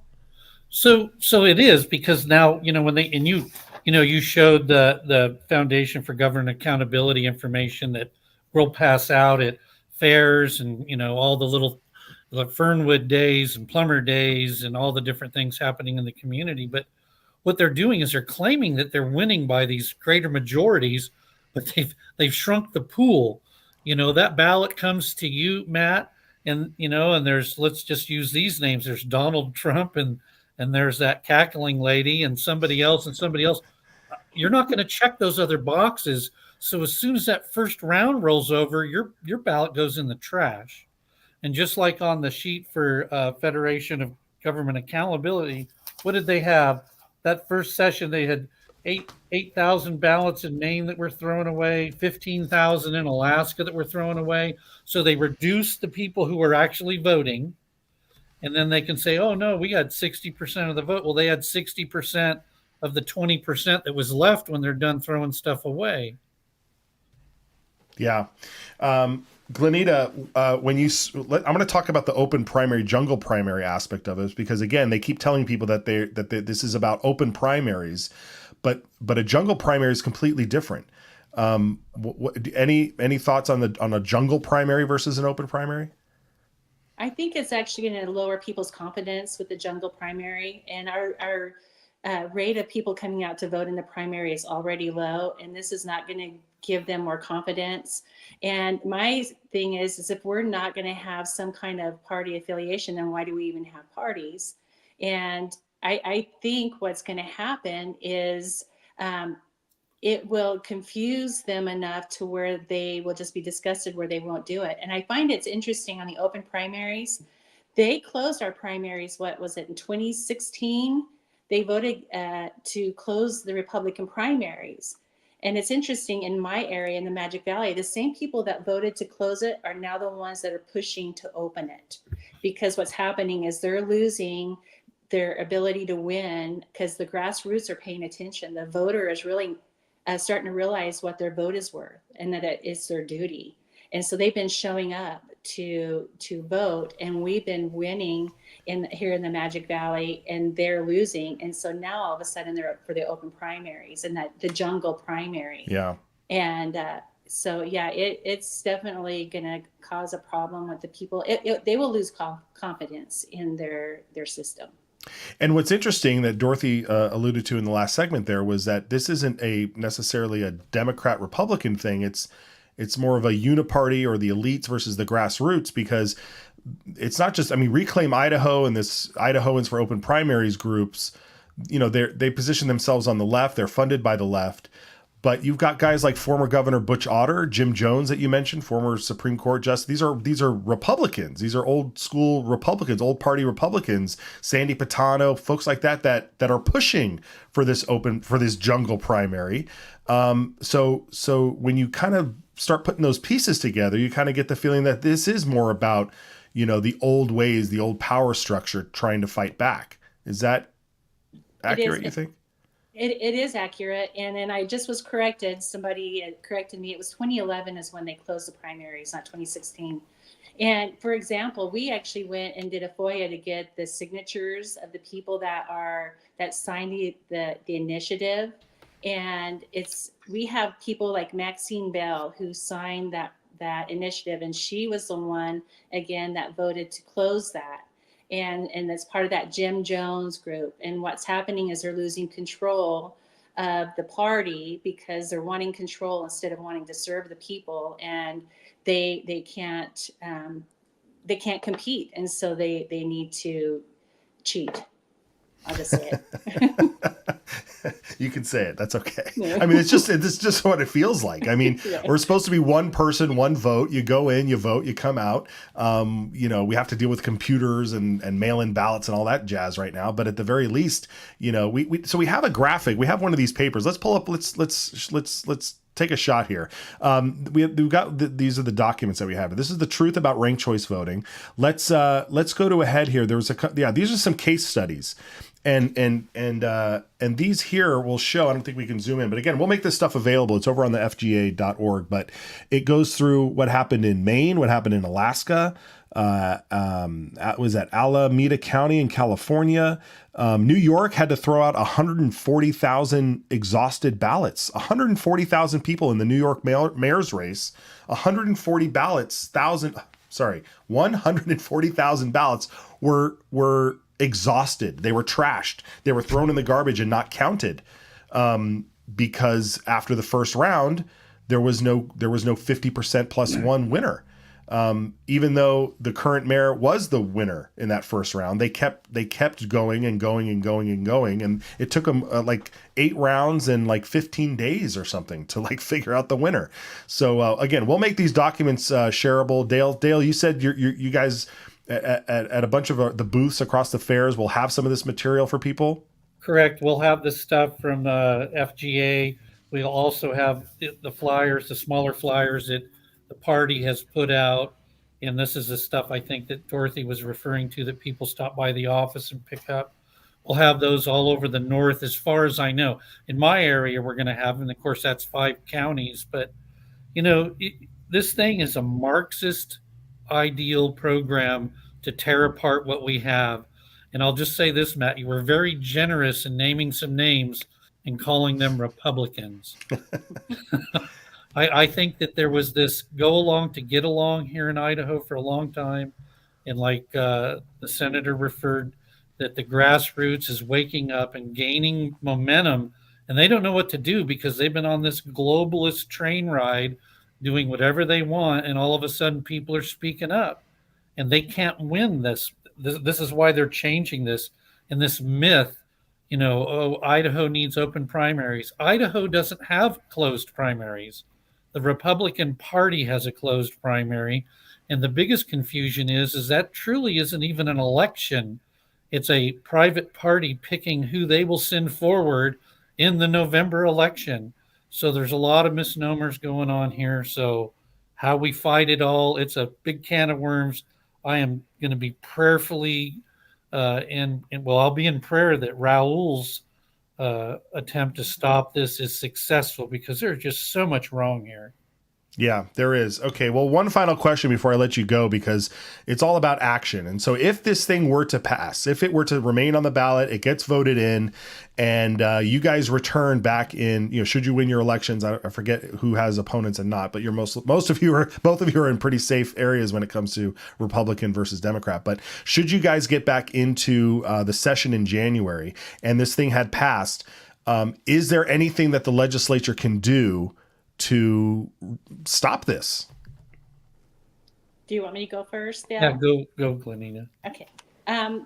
So it is, because now, when you showed the Foundation for Government Accountability information that we'll pass out at fairs and, all the little Fernwood days and Plumber days and all the different things happening in the community. But what they're doing is they're claiming that they're winning by these greater majorities, but they've shrunk the pool. That ballot comes to you, Matt, and there's, let's just use these names. There's Donald Trump and there's that cackling lady and somebody else. You're not going to check those other boxes So as soon as that first round rolls over, your ballot goes in the trash. And just like on the sheet for Federation of Government Accountability, what did they have? That first session, they had 8,000 ballots in Maine that were thrown away, 15,000 in Alaska that were thrown away. So they reduced the people who were actually voting. And then they can say, oh, no, we had 60% of the vote. Well, they had 60% of the 20% that was left when they're done throwing stuff away. Yeah. Glenita, I'm going to talk about the open primary, jungle primary aspect of it, because again, they keep telling people that this is about open primaries, but a jungle primary is completely different. Any thoughts on a jungle primary versus an open primary? I think it's actually going to lower people's confidence with the jungle primary, and our rate of people coming out to vote in the primary is already low, and this is not going to give them more confidence. And my thing is if we're not going to have some kind of party affiliation, then why do we even have parties? And I think what's going to happen is it will confuse them enough to where they will just be disgusted where they won't do it. And I find it's interesting on the open primaries, they closed our primaries, what was it, in 2016? They voted to close the Republican primaries. And it's interesting, in my area, in the Magic Valley, the same people that voted to close it are now the ones that are pushing to open it. Because what's happening is they're losing their ability to win because the grassroots are paying attention. The voter is really starting to realize what their vote is worth and that it's their duty. And so they've been showing up to vote, and we've been winning here in the Magic Valley, and they're losing. And so now all of a sudden they're up for the open primaries and the jungle primary. Yeah. And so, yeah, it's definitely going to cause a problem with the people. They will lose confidence in their system. And what's interesting that Dorothy alluded to in the last segment there was that this isn't necessarily a Democrat-Republican thing. It's more of a uniparty or the elites versus the grassroots, because it's not just, Reclaim Idaho and this Idahoans for Open Primaries groups, they position themselves on the left. They're funded by the left. But you've got guys like former Governor Butch Otter, Jim Jones that you mentioned, former Supreme Court justice. These are Republicans. These are old school Republicans, old party Republicans. Sandy Patano, folks like that are pushing for this jungle primary. So when you kind of start putting those pieces together, you kind of get the feeling that this is more about the old ways, the old power structure trying to fight back. Is that accurate? You think? It is accurate. And then I just was corrected. Somebody corrected me. It was 2011 is when they closed the primaries, not 2016. And for example, we actually went and did a FOIA to get the signatures of the people that signed the initiative. And we have people like Maxine Bell who signed that initiative, and she was the one again that voted to close that. And that's part of that Jim Jones group. And what's happening is they're losing control of the party because they're wanting control instead of wanting to serve the people. And they can't compete, and so they need to cheat. I'll just say it. You can say it. That's okay. Yeah. It's just what it feels like. Yeah. We're supposed to be one person, one vote. You go in, you vote, you come out. We have to deal with computers and mail-in ballots and all that jazz right now. But at the very least, we have a graphic. We have one of these papers. Let's pull up. Let's take a shot here. We've got these are the documents that we have. This is the truth about ranked choice voting. Let's go to a head here. These are some case studies. And these here will show, I don't think we can zoom in, but again, we'll make this stuff available. It's over on the FGA.org, but it goes through what happened in Maine, what happened in Alaska, was at Alameda County in California. New York had to throw out 140,000 exhausted ballots, 140,000 people in the New York mayor's race, 140,000 ballots were exhausted. They were trashed. They were thrown in the garbage and not counted, because after the first round, there was no 50% plus one winner. even though the current mayor was the winner in that first round. They kept going and going and going and going, and it took them like 8 rounds and like 15 days or something to like figure out the winner. So again, we'll make these documents shareable. Dale, you said you guys at a bunch of the booths across the fairs will have some of this material for people. Correct. We'll have the stuff from FGA. We'll also have the flyers, the smaller flyers that the party has put out. And this is the stuff I think that Dorothy was referring to that people stop by the office and pick up. We'll have those all over the north, as far as I know. In my area, we're going to have, and of course, that's 5 counties. But, this thing is a Marxist ideal program to tear apart what we have. And I'll just say this, Matt, you were very generous in naming some names and calling them Republicans. I think that there was this go along to get along here in Idaho for a long time. And like the senator referred, that the grassroots is waking up and gaining momentum. And they don't know what to do because they've been on this globalist train ride doing whatever they want. And all of a sudden people are speaking up and they can't win this. This is why they're changing this. And this myth, Idaho needs open primaries. Idaho doesn't have closed primaries. The Republican Party has a closed primary. And the biggest confusion is that truly isn't even an election. It's a private party picking who they will send forward in the November election. So there's a lot of misnomers going on here. So how we fight it all, it's a big can of worms. I am going to be prayerfully, I'll be in prayer that Raul's attempt to stop this is successful because there's just so much wrong here. Yeah, there is. Okay, well, one final question before I let you go, because it's all about action. And so if this thing were to pass, if it were to remain on the ballot, it gets voted in, and you guys return back in, should you win your elections, I forget who has opponents and not, but both of you are in pretty safe areas when it comes to Republican versus Democrat. But should you guys get back into the session in January and this thing had passed, is there anything that the legislature can do to stop this? Do you want me to go first? Yeah, go, Glenina. Okay.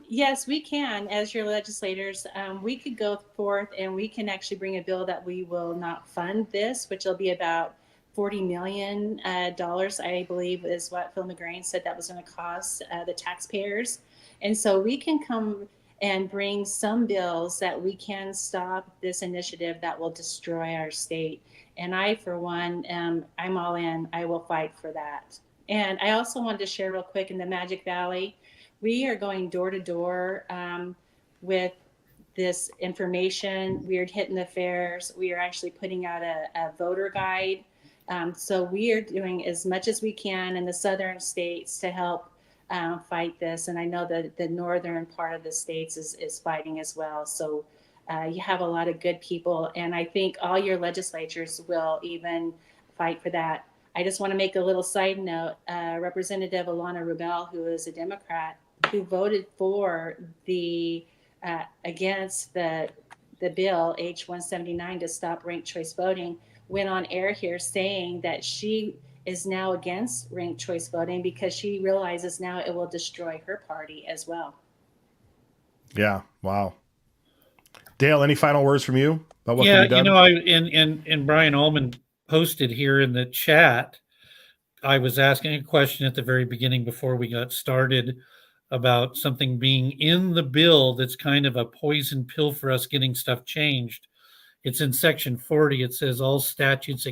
Yes, we can, as your legislators, we could go forth and we can actually bring a bill that we will not fund this, which will be about $40 million, I believe is what Phil McGrain said that was going to cost the taxpayers. And so we can come and bring some bills that we can stop this initiative that will destroy our state. And I, for one, I'm all in. I will fight for that. And I also wanted to share real quick, in the Magic Valley, we are going door to door with this information. We are hitting the fairs. We are actually putting out a voter guide. So we are doing as much as we can in the southern states to help fight this. And I know that the northern part of the states is fighting as well. So you have a lot of good people, and I think all your legislatures will even fight for that. I just want to make a little side note. Representative Alana Rubel, who is a Democrat, who voted for the against the bill H-179 to stop ranked choice voting, went on air here saying that she is now against ranked choice voting because she realizes now it will destroy her party as well. Yeah. Wow. Dale, any final words from you about what can be done? And Brian Ullman posted here in the chat, I was asking a question at the very beginning before we got started about something being in the bill that's kind of a poison pill for us getting stuff changed. It's in section 40. It says all statutes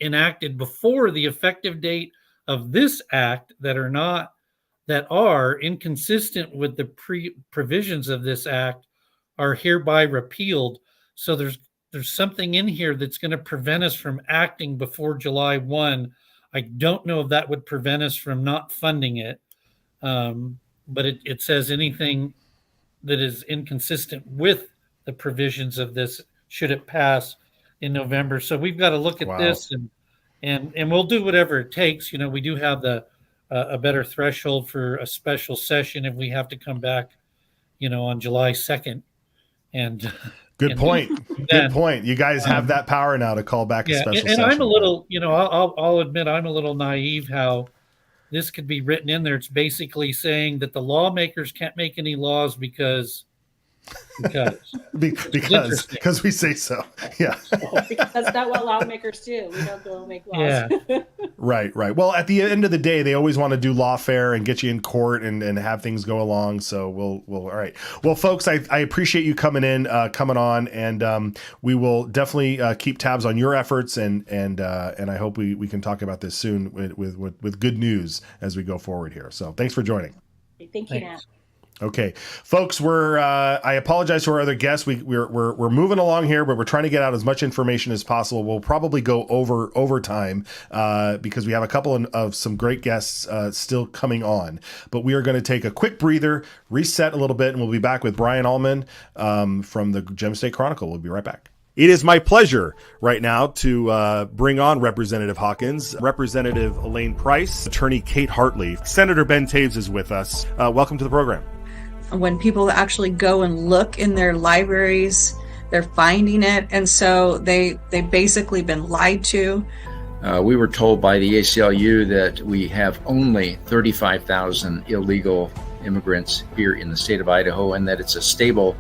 enacted before the effective date of this act that are inconsistent with the provisions of this act are hereby repealed. So there's something in here that's going to prevent us from acting before July 1. I don't know if that would prevent us from not funding it, but it says anything that is inconsistent with the provisions of this should it pass in November. So we've got to look at this and we'll do whatever it takes. We do have a better threshold for a special session if we have to come back, on July 2nd. And good point. Good point. You guys have that power now to call back a special session. I'm a little, I'll admit I'm a little naive how this could be written in there. It's basically saying that the lawmakers can't make any laws because because we say so. Yeah. Because that's not what lawmakers do. We don't go make laws. Yeah. Right. Well, at the end of the day, they always want to do lawfare and get you in court and have things go along. So we'll all right. Well, folks, I appreciate you coming on, and we will definitely keep tabs on your efforts, and I hope we can talk about this soon with good news as we go forward here. So thanks for joining. Thank you, Matt. Okay, folks, I apologize to our other guests. We're moving along here, but we're trying to get out as much information as possible. We'll probably go over time because we have a couple of some great guests still coming on. But we are going to take a quick breather, reset a little bit, and we'll be back with Brian Allman from the Gem State Chronicle. We'll be right back. It is my pleasure right now to bring on Representative Hawkins, Representative Elaine Price, Attorney Kate Hartley. Senator Ben Taves is with us. Welcome to the program. When people actually go and look in their libraries, they're finding it. And so they've basically been lied to. We were told by the ACLU that we have only 35,000 illegal immigrants here in the state of Idaho, and that it's a stable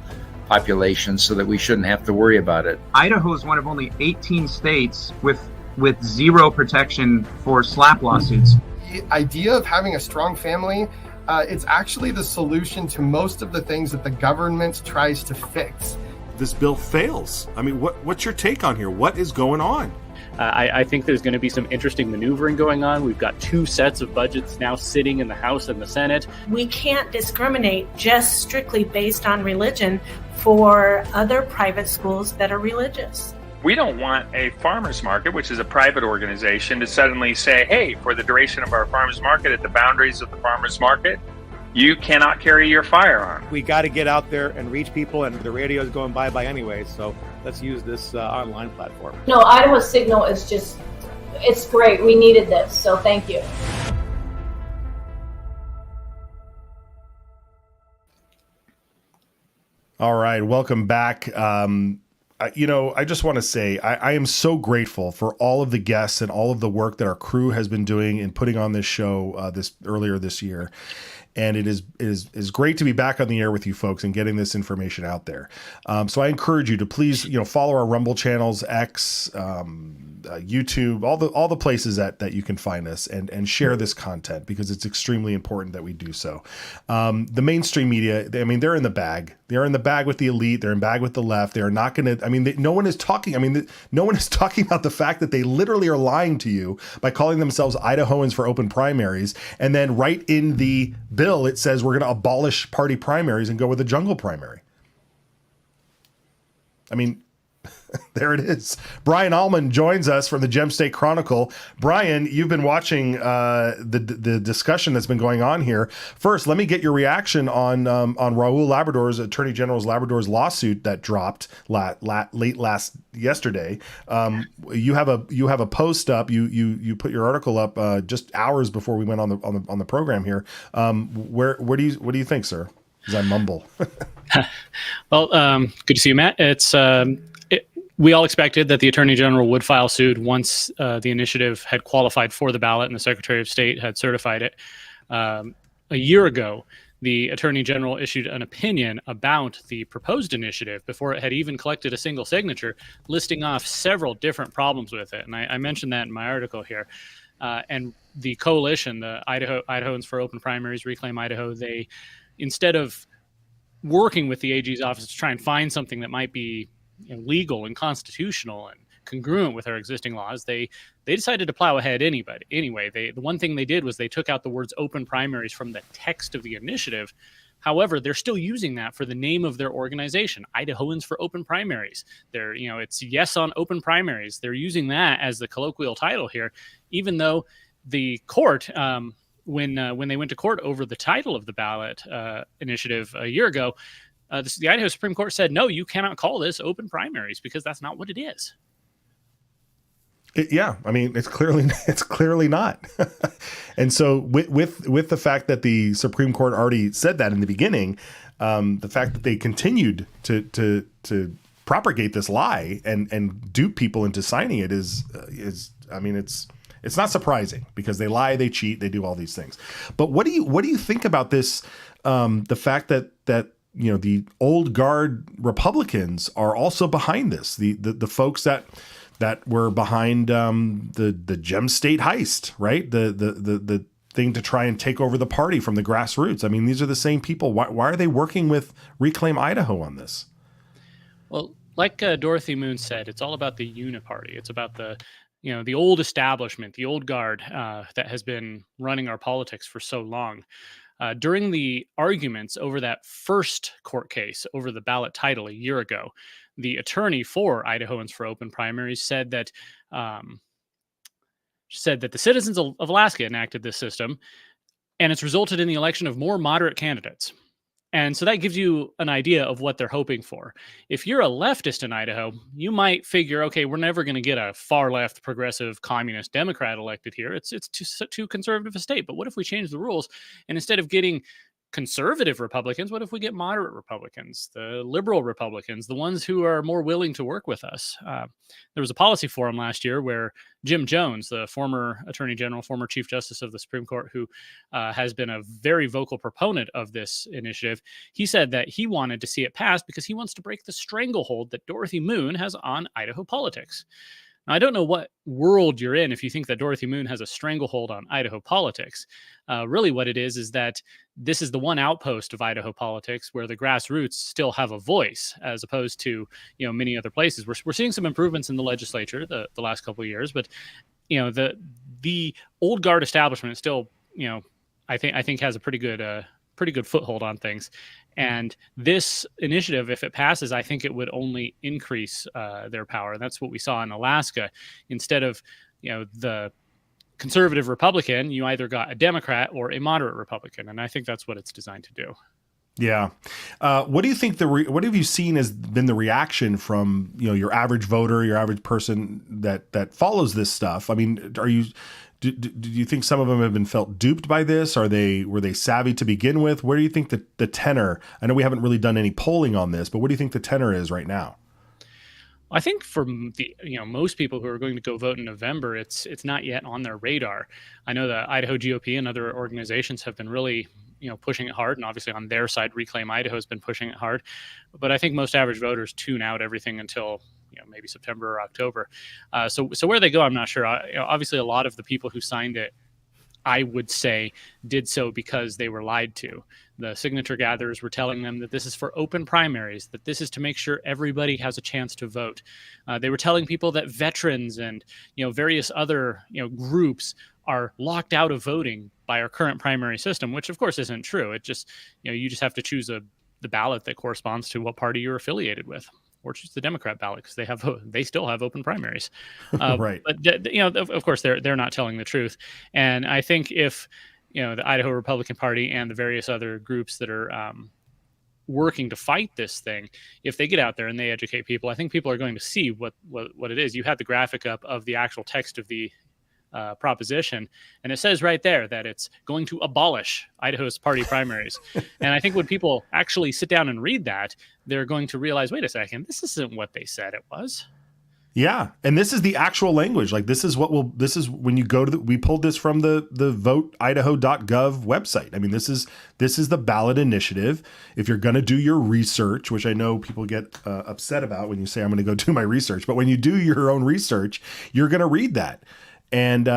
population so that we shouldn't have to worry about it. Idaho is one of only 18 states with zero protection for SLAPP lawsuits. The idea of having a strong family, it's actually the solution to most of the things that the government tries to fix. This bill fails. I mean, what's your take on here? What is going on? I think there's going to be some interesting maneuvering going on. We've got two sets of budgets now sitting in the House and the Senate. We can't discriminate just strictly based on religion for other private schools that are religious. We don't want a farmers market, which is a private organization, to suddenly say, hey, for the duration of our farmers market, at the boundaries of the farmers market, you cannot carry your firearm. We got to get out there and reach people, and the radio is going bye-bye anyway, so let's use this online platform. No, Iowa Signal is just, it's great. We needed this, so thank you. All right, welcome back. I just want to say I am so grateful for all of the guests and all of the work that our crew has been doing in putting on this show earlier this year. And it is great to be back on the air with you folks and getting this information out there. So I encourage you to please, follow our Rumble channels, X, YouTube, all the places that you can find us, and share this content, because it's extremely important that we do so. The mainstream media, they're in the bag. They're in the bag with the elite. They're in bag with the left. They're not going to. No one is talking. No one is talking about the fact that they literally are lying to you by calling themselves Idahoans for open primaries, and then right in the bill it says we're going to abolish party primaries and go with a jungle primary. There it is. Brian Allman joins us from the Gem State Chronicle. Brian, you've been watching the discussion that's been going on here. First, let me get your reaction on Raul Labrador's, Attorney General's Labrador's lawsuit that dropped late yesterday. You have a post up. You put your article up just hours before we went on the program here. What do you think, sir? As I mumble. Well, good to see you, Matt. We all expected that the Attorney General would file suit once the initiative had qualified for the ballot and the Secretary of State had certified it. A year ago, the Attorney General issued an opinion about the proposed initiative before it had even collected a single signature, listing off several different problems with it. And I mentioned that in my article here. And the coalition, the Idahoans for Open Primaries, Reclaim Idaho, they, instead of working with the AG's office to try and find something that might be legal and constitutional and congruent with our existing laws, they decided to plow ahead anyway. The one thing they did was they took out the words open primaries from the text of the initiative. However, they're still using that for the name of their organization, Idahoans for Open Primaries. It's Yes on Open Primaries. They're using that as the colloquial title here, even though the court, when they went to court over the title of the ballot initiative a year ago, the Idaho Supreme Court said, no, you cannot call this open primaries because that's not what it is. It's clearly not. And so with the fact that the Supreme Court already said that in the beginning, the fact that they continued to propagate this lie and dupe people into signing it is It's not surprising because they lie, they cheat, they do all these things. But what do you think about this? The fact that the old guard Republicans are also behind this. The folks that were behind the Gem State heist, right? The thing to try and take over the party from the grassroots. I mean, these are the same people. Why are they working with Reclaim Idaho on this? Well, like Dorothy Moon said, it's all about the uniparty. It's about the old establishment, the old guard that has been running our politics for so long. During the arguments over that first court case over the ballot title a year ago, the attorney for Idahoans for Open Primaries said that the citizens of Alaska enacted this system, and it's resulted in the election of more moderate candidates. And so that gives you an idea of what they're hoping for. If you're a leftist in Idaho, you might figure, okay, we're never going to get a far left, progressive, communist Democrat elected here. It's too conservative a state. But what if we change the rules and instead of getting conservative Republicans, what if we get moderate Republicans, the liberal Republicans, the ones who are more willing to work with us? There was a policy forum last year where Jim Jones, the former Attorney General, former Chief Justice of the Supreme Court, who has been a very vocal proponent of this initiative, he said that he wanted to see it passed because he wants to break the stranglehold that Dorothy Moon has on Idaho politics. Now, I don't know what world you're in if you think that Dorothy Moon has a stranglehold on Idaho politics. Really what it is that this is the one outpost of Idaho politics where the grassroots still have a voice, as opposed to many other places. We're seeing some improvements in the legislature the last couple of years, but the old guard establishment still I think has a pretty good foothold on things. And this initiative, if it passes, I think it would only increase their power. And that's what we saw in Alaska. Instead of the conservative Republican, you either got a Democrat or a moderate Republican, and I think that's what it's designed to do. Yeah. What do you think what have you seen has been the reaction from your average voter, your average person that follows this stuff? I mean, do you think some of them have been felt duped by this? Were they savvy to begin with? Where do you think the tenor? I know we haven't really done any polling on this, but what do you think the tenor is right now? I think for most people who are going to go vote in November, it's not yet on their radar. I know the Idaho GOP and other organizations have been really pushing it hard, and obviously on their side, Reclaim Idaho has been pushing it hard. But I think most average voters tune out everything until maybe September or October. So where they go, I'm not sure. Obviously, a lot of the people who signed it, I would say, did so because they were lied to. The signature gatherers were telling them that this is for open primaries, that this is to make sure everybody has a chance to vote. They were telling people that veterans and various other groups are locked out of voting by our current primary system, which of course isn't true. It just you just have to choose the ballot that corresponds to what party you're affiliated with, or choose the Democrat ballot because they still have open primaries. Right. But of course they're not telling the truth. And I think if the Idaho Republican Party and the various other groups that are working to fight this thing, if they get out there and they educate people, I think people are going to see what it is. You had the graphic up of the actual text of the proposition, and it says right there that it's going to abolish Idaho's party primaries. And I think when people actually sit down and read that, they're going to realize, wait a second, this isn't what they said it was. Yeah, and this is the actual language. Like this is when you go to we pulled this from the voteidaho.gov website. I mean, this is the ballot initiative. If you're going to do your research, which I know people get upset about when you say I'm going to go do my research, but when you do your own research, you're going to read that. And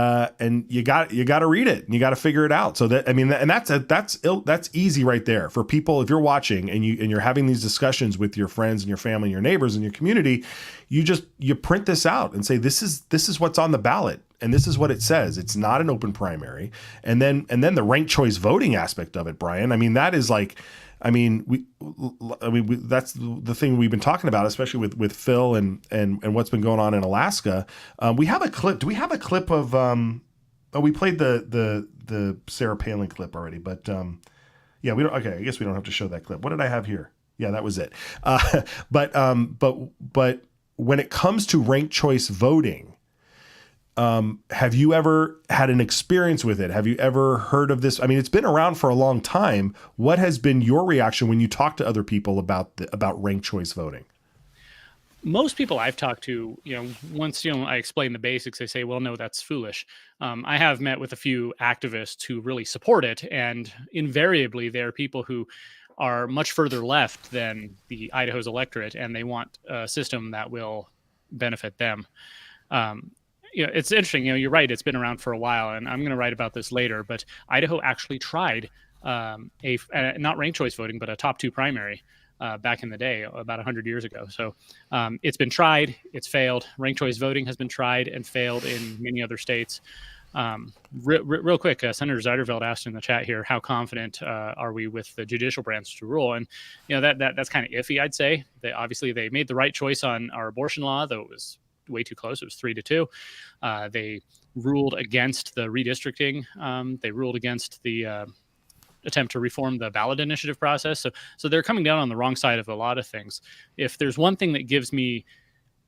you got to read it and you got to figure it out. So that's easy right there for people. If you're watching and you're having these discussions with your friends and your family, and your neighbors and your community, you print this out and say, this is what's on the ballot. And this is what it says. It's not an open primary. And then the ranked choice voting aspect of it, Brian. I mean, that is like, that's the thing we've been talking about, especially with Phil and what's been going on in Alaska. We have a clip. Do we have a clip of? We played the Sarah Palin clip already, but yeah, we don't. Okay, I guess we don't have to show that clip. What did I have here? Yeah, that was it. But when it comes to ranked choice voting, have you ever had an experience with it? Have you ever heard of this? I mean, it's been around for a long time. What has been your reaction when you talk to other people about ranked choice voting? most people I've talked to, once I explain the basics, they say, "Well, no, that's foolish." I have met with a few activists who really support it, and invariably, they are people who are much further left than the Idaho's electorate, and they want a system that will benefit them. Um, it's interesting. You're right. It's been around for a while, and I'm going to write about this later. But Idaho actually tried not ranked choice voting, but a top two primary back in the day, about 100 years ago. So it's been tried. It's failed. Ranked choice voting has been tried and failed in many other states. Real quick, Senator Zeiderveld asked in the chat here, how confident are we with the judicial branch to rule? And that's kind of iffy, I'd say. Obviously they made the right choice on our abortion law, though it was way too close. It was 3-2. They ruled against the redistricting. They ruled against the attempt to reform the ballot initiative process. So they're coming down on the wrong side of a lot of things. If there's one thing that gives me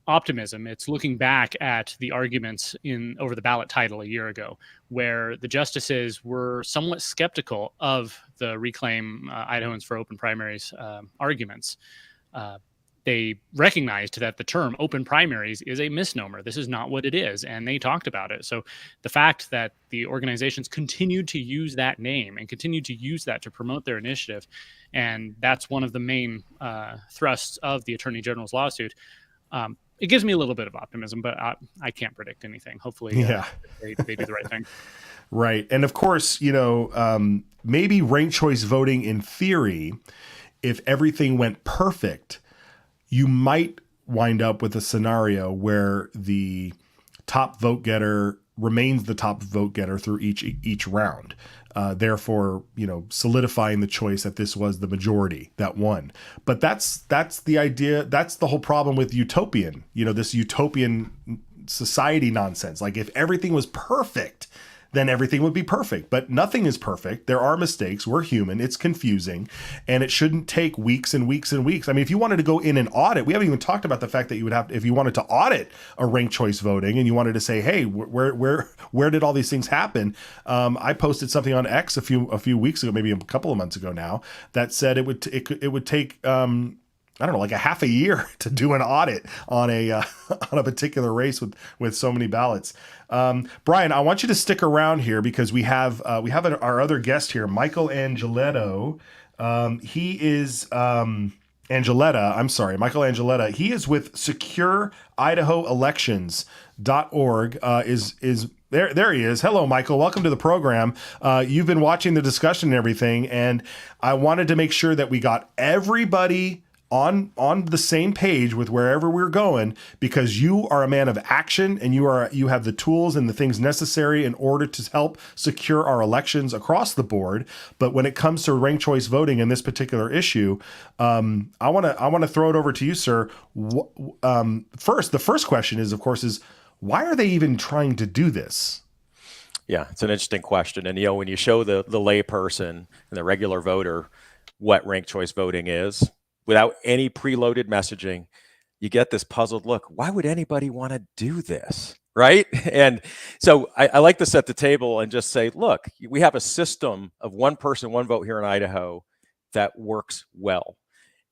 optimism, it's looking back at the arguments over the ballot title a year ago, where the justices were somewhat skeptical of the Reclaim Idahoans for Open Primaries arguments. They recognized that the term open primaries is a misnomer. This is not what it is, and they talked about it. So the fact that the organizations continued to use that name and continued to use that to promote their initiative, and that's one of the main thrusts of the Attorney General's lawsuit, it gives me a little bit of optimism, but I can't predict anything. Hopefully they do the right thing. Right. And of course, maybe ranked choice voting in theory, if everything went perfect, you might wind up with a scenario where the top vote getter remains the top vote getter through each round. Therefore, solidifying the choice that this was the majority that won. But that's the idea. That's the whole problem with utopian, this utopian society nonsense. Like if everything was perfect, then everything would be perfect. But nothing is perfect. There are mistakes. We're human. It's confusing. And it shouldn't take weeks and weeks and weeks. I mean, if you wanted to go in and audit, we haven't even talked about the fact that you would have, if you wanted to audit a ranked choice voting and you wanted to say, hey, where did all these things happen? I posted something on X a few weeks ago, maybe a couple of months ago now, that said it would take I don't know, like a half a year to do an audit on a particular race with so many ballots. Brian, I want you to stick around here because we have our other guest here, Michael Angeletto. He is Michael Angeletta. He is with SecureIdahoElections.org. Is there he is. Hello, Michael. Welcome to the program. You've been watching the discussion and everything, and I wanted to make sure that we got everybody on the same page with wherever we're going, because you are a man of action and you have the tools and the things necessary in order to help secure our elections across the board. But when it comes to ranked choice voting in this particular issue, I want to throw it over to you, sir. The first question is, of course, why are they even trying to do this? Yeah, it's an interesting question. And when you show the layperson and the regular voter what ranked choice voting is, without any preloaded messaging, you get this puzzled look. Why would anybody want to do this, right? And so I like to set the table and just say, look, we have a system of one person, one vote here in Idaho that works well.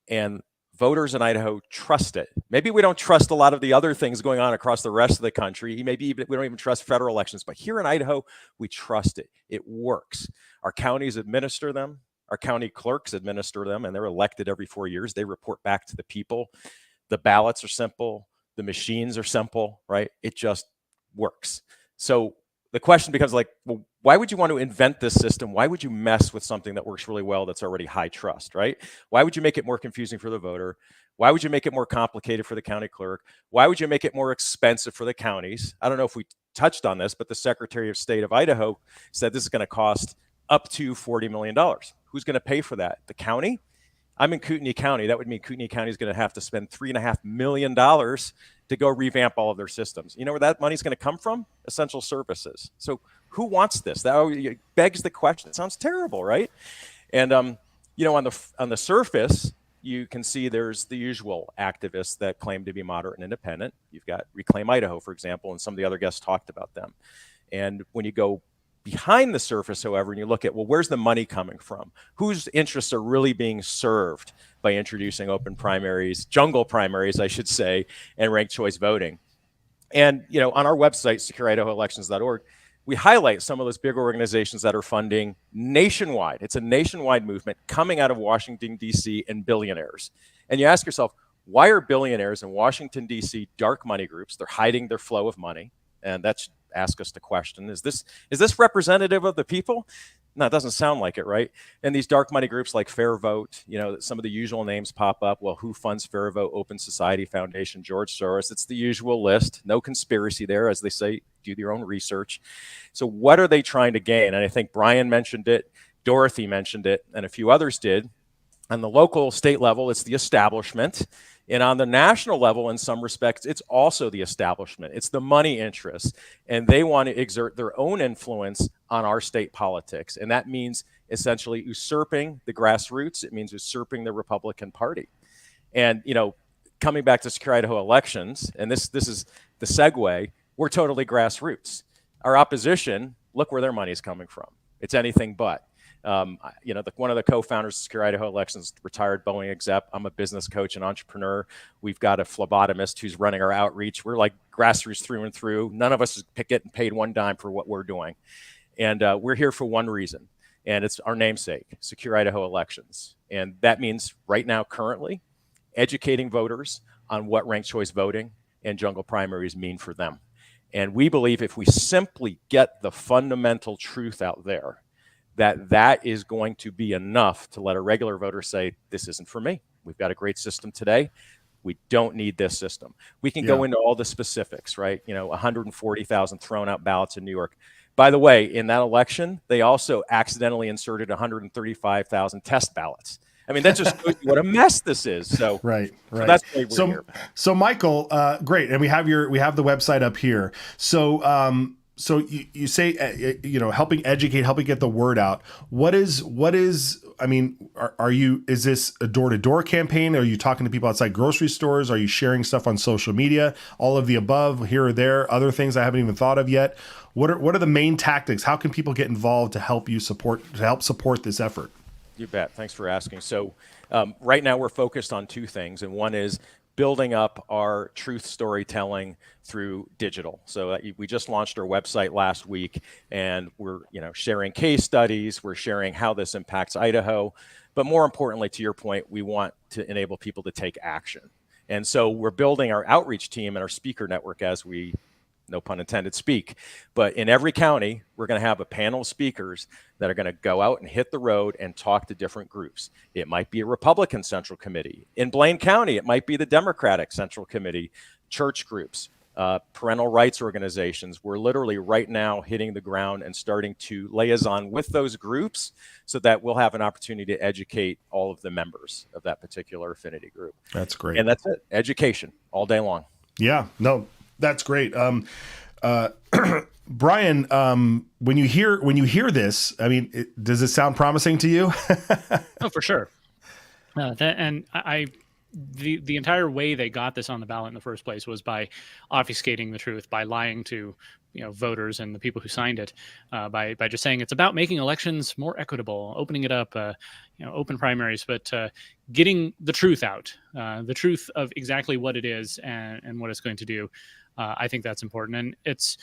And voters in Idaho trust it. Maybe we don't trust a lot of the other things going on across the rest of the country. Maybe we don't even trust federal elections, but here in Idaho, we trust it. It works. Our counties administer them. Our county clerks administer them, and they're elected every 4 years. They report back to the people. The ballots are simple. The machines are simple, right? It just works. So the question becomes well, why would you want to invent this system? Why would you mess with something that works really well that's already high trust, right? Why would you make it more confusing for the voter? Why would you make it more complicated for the county clerk? Why would you make it more expensive for the counties? I don't know if we touched on this, but the Secretary of State of Idaho said this is going to cost up to $40 million. Who's going to pay for that? The county? I'm in Kootenai County. That would mean Kootenai County is going to have to spend $3.5 million to go revamp all of their systems. You know where that money's going to come from? Essential services. So who wants this? That begs the question. It sounds terrible, right? And on the surface, you can see there's the usual activists that claim to be moderate and independent. You've got Reclaim Idaho, for example, and some of the other guests talked about them. And when you go behind the surface, however, and you look at, well, where's the money coming from? Whose interests are really being served by introducing open primaries, jungle primaries, I should say, and ranked choice voting? And, on our website, secure-idaho-elections.org, we highlight some of those big organizations that are funding nationwide. It's a nationwide movement coming out of Washington, D.C. and billionaires. And you ask yourself, why are billionaires in Washington, D.C. dark money groups? They're hiding their flow of money. And that should ask us the question, is this representative of the people? No, it doesn't sound like it, right? And these dark money groups like Fair Vote, some of the usual names pop up. Well, who funds Fair Vote? Open Society Foundation, George Soros. It's the usual list. No conspiracy there, as they say, do your own research. So what are they trying to gain? And I think Brian mentioned it, Dorothy mentioned it, and a few others did. On the local state level, it's the establishment. And on the national level, in some respects, it's also the establishment. It's the money interests. And they want to exert their own influence on our state politics. And that means essentially usurping the grassroots. It means usurping the Republican Party. And, coming back to Secure Idaho elections, and this is the segue, we're totally grassroots. Our opposition, look where their money is coming from. It's anything but. One of the co-founders of Secure Idaho Elections, retired Boeing exec. I'm a business coach and entrepreneur. We've got a phlebotomist who's running our outreach. We're like grassroots through and through. None of us is getting paid one dime for what we're doing. And we're here for one reason, and it's our namesake, Secure Idaho Elections. And that means right now, currently, educating voters on what ranked choice voting and jungle primaries mean for them. And we believe if we simply get the fundamental truth out there, that is going to be enough to let a regular voter say, this isn't for me. We've got a great system today. We don't need this system. We can go into all the specifics, right? 140,000 thrown out ballots in New York. By the way, in that election, they also accidentally inserted 135,000 test ballots. I mean, that just shows you what a mess this is. So right. So that's why we're here. So Michael, great, and we have the website up here. So you say, helping educate, helping get the word out. What is, I mean, is this a door-to-door campaign? Are you talking to people outside grocery stores? Are you sharing stuff on social media? All of the above, here or there, other things I haven't even thought of yet. What are the main tactics? How can people get involved to help support this effort? You bet. Thanks for asking. So right now we're focused on two things, and one is building up our truth storytelling through digital. So we just launched our website last week, and we're sharing case studies. We're sharing how this impacts Idaho. But more importantly, to your point, we want to enable people to take action. And so we're building our outreach team and our speaker network as we, no pun intended, speak. But in every county, we're going to have a panel of speakers that are going to go out and hit the road and talk to different groups. It might be a Republican Central Committee. In Blaine County, it might be the Democratic Central Committee, church groups, parental rights organizations. We're literally right now hitting the ground and starting to liaison with those groups so that we'll have an opportunity to educate all of the members of that particular affinity group. That's great. And that's it. Education all day long. Yeah, no, that's great. Brian, when you hear this, I mean, does it sound promising to you? Oh, for sure. The entire way they got this on the ballot in the first place was by obfuscating the truth, by lying to voters and the people who signed it, by just saying it's about making elections more equitable, opening it up, open primaries, but getting the truth out, the truth of exactly what it is and what it's going to do. I think that's important. And it's,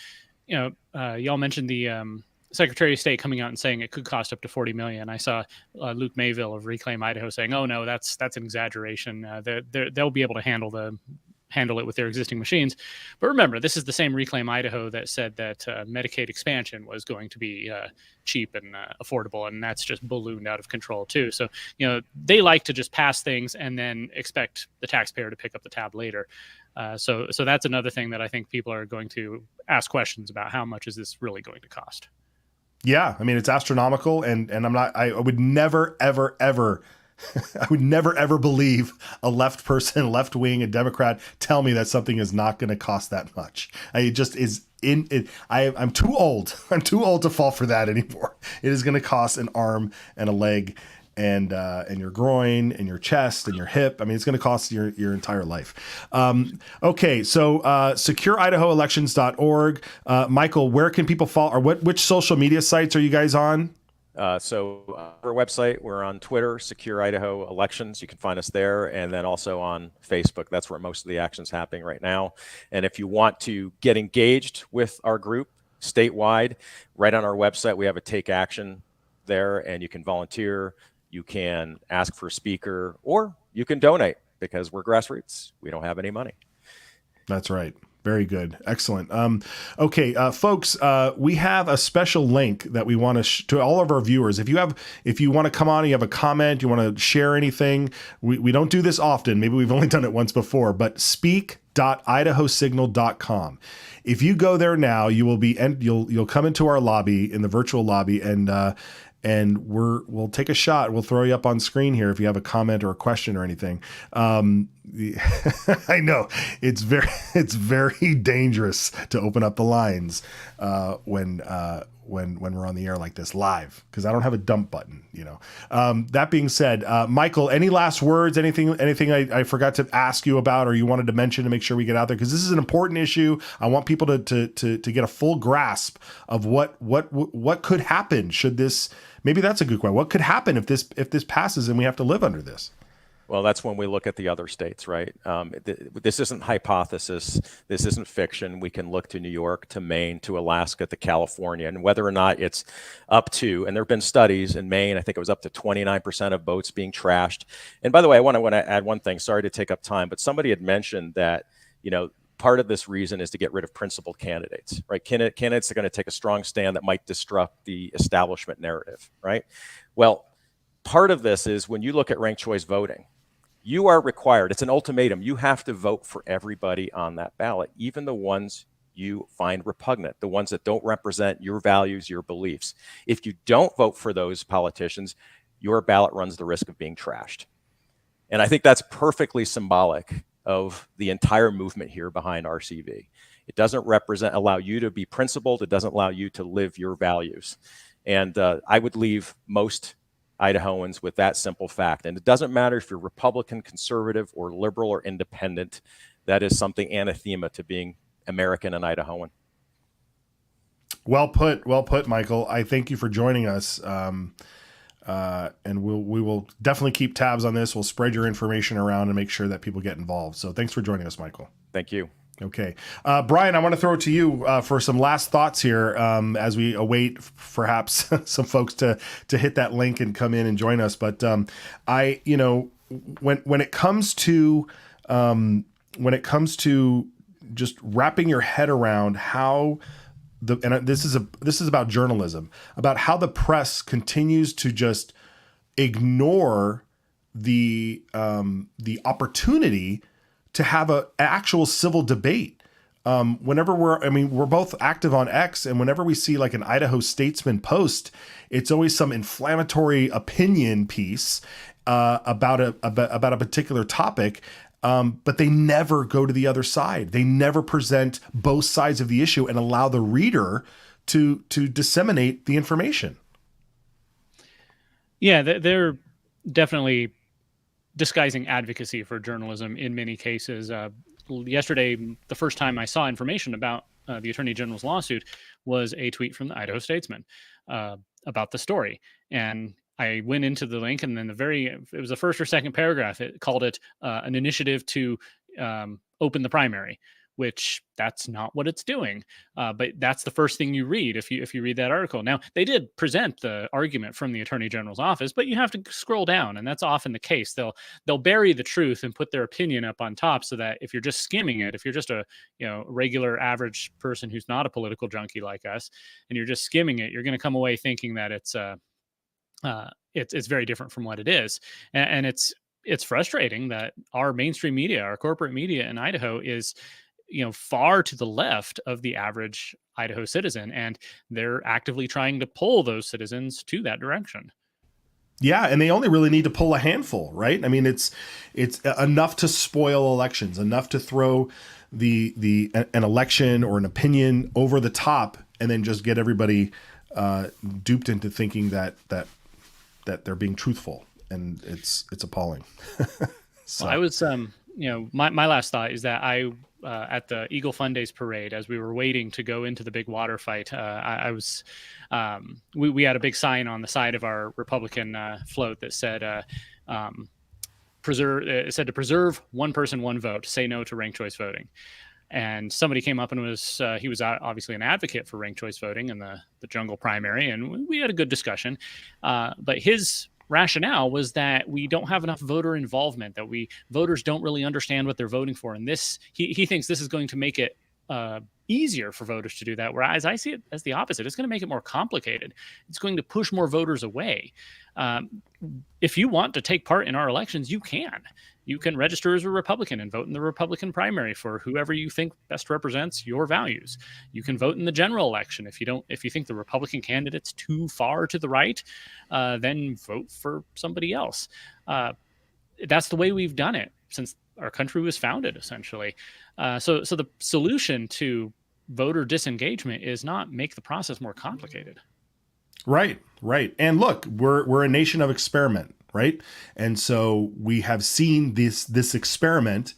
y'all mentioned the Secretary of State coming out and saying it could cost up to $40 million. I saw Luke Mayville of Reclaim Idaho saying, "Oh no, that's an exaggeration. They'll be able to handle it with their existing machines." But remember, this is the same Reclaim Idaho that said that Medicaid expansion was going to be cheap and affordable, and that's just ballooned out of control too. So they like to just pass things and then expect the taxpayer to pick up the tab later. So that's another thing that I think people are going to ask questions about. How much is this really going to cost? Yeah, I mean, it's astronomical, and I would never, ever, ever, I would never, ever believe a left person, left wing, a Democrat tell me that something is not going to cost that much. It just is I'm too old. I'm too old to fall for that anymore. It is going to cost an arm and a leg and your groin and your chest and your hip. I mean, it's going to cost your entire life. Okay, so secureidahoelections.org. Michael, where can people follow, or which social media sites are you guys on? So our website, we're on Twitter, Secure Idaho Elections. You can find us there, and then also on Facebook. That's where most of the action's happening right now. And if you want to get engaged with our group statewide, right on our website, we have a Take Action there, and you can volunteer, you can ask for a speaker, or you can donate, because we're grassroots. We don't have any money. That's right. Very good. Excellent. Okay, folks, we have a special link that we want to all of our viewers. If you want to come on, you have a comment, you want to share anything, we don't do this often. Maybe we've only done it once before, but speak.idahosignal.com. If you go there now, you will be, and you'll come into our lobby, in the virtual lobby, and we'll take a shot. We'll throw you up on screen here if you have a comment or a question or anything. I know it's very dangerous to open up the lines when we're on the air like this live, because I don't have a dump button. That being said, Michael, any last words? Anything I forgot to ask you about, or you wanted to mention to make sure we get out there, because this is an important issue. I want people to get a full grasp of what could happen should this. Maybe that's a good question. What could happen if this passes and we have to live under this? Well, that's when we look at the other states, right? This isn't hypothesis. This isn't fiction. We can look to New York, to Maine, to Alaska, to California, and whether or not it's up to, and there have been studies in Maine, I think it was up to 29% of votes being trashed. And by the way, I want to add one thing. Sorry to take up time, but somebody had mentioned that, part of this reason is to get rid of principled candidates, right? Candidates are going to take a strong stand that might disrupt the establishment narrative, right? Well, part of this is when you look at ranked choice voting, you are required, it's an ultimatum, you have to vote for everybody on that ballot, even the ones you find repugnant, the ones that don't represent your values, your beliefs. If you don't vote for those politicians, your ballot runs the risk of being trashed. And I think that's perfectly symbolic of the entire movement here behind RCV. It doesn't allow you to be principled. It doesn't allow you to live your values. And I would leave most Idahoans with that simple fact. And it doesn't matter if you're Republican, conservative, or liberal, or independent. That is something anathema to being American and Idahoan. Well put, Michael. I thank you for joining us. And we will definitely keep tabs on this. We'll spread your information around and make sure that people get involved. So thanks for joining us, Michael. Thank you. Okay. Brian, I want to throw it to you for some last thoughts here as we await perhaps some folks to hit that link and come in and join us. But when it comes to just wrapping your head around how this is about journalism, about how the press continues to just ignore the opportunity to have an actual civil debate. Whenever we're both active on X, and whenever we see like an Idaho Statesman post, it's always some inflammatory opinion piece about a particular topic. But they never go to the other side. They never present both sides of the issue and allow the reader to disseminate the information. Yeah, they're definitely disguising advocacy for journalism in many cases. Yesterday, the first time I saw information about the Attorney General's lawsuit was a tweet from the Idaho Statesman about the story. And I went into the link, and then it was the first or second paragraph. It called it an initiative to open the primary, which that's not what it's doing. But that's the first thing you read if you read that article. Now, they did present the argument from the Attorney General's office, but you have to scroll down, and that's often the case. They'll bury the truth and put their opinion up on top, so that if you're just skimming it, if you're just a regular average person who's not a political junkie like us, and you're just skimming it, you're going to come away thinking that it's very different from what it is. And it's frustrating that our mainstream media, our corporate media in Idaho is, far to the left of the average Idaho citizen. And they're actively trying to pull those citizens to that direction. Yeah. And they only really need to pull a handful, right? I mean, it's enough to spoil elections, enough to throw an election or an opinion over the top, and then just get everybody duped into thinking that they're being truthful. and it's appalling. So. Well, I was, my last thought is that I, at the Eagle Fun Days parade, as we were waiting to go into the big water fight, I was, we had a big sign on the side of our Republican float that said, it said to preserve one person, one vote, say no to ranked choice voting. And somebody came up and he was obviously an advocate for ranked choice voting in the jungle primary. And we had a good discussion. But his rationale was that we don't have enough voter involvement, that voters don't really understand what they're voting for. And he thinks this is going to make it easier for voters to do that. Whereas I see it as the opposite. It's going to make it more complicated. It's going to push more voters away. If you want to take part in our elections, you can. You can register as a Republican and vote in the Republican primary for whoever you think best represents your values. You can vote in the general election. If you think the Republican candidate's too far to the right, then vote for somebody else. That's the way we've done it since our country was founded, essentially. So the solution to voter disengagement is not make the process more complicated. Right. And look, we're a nation of experiment, right? And so we have seen this experiment,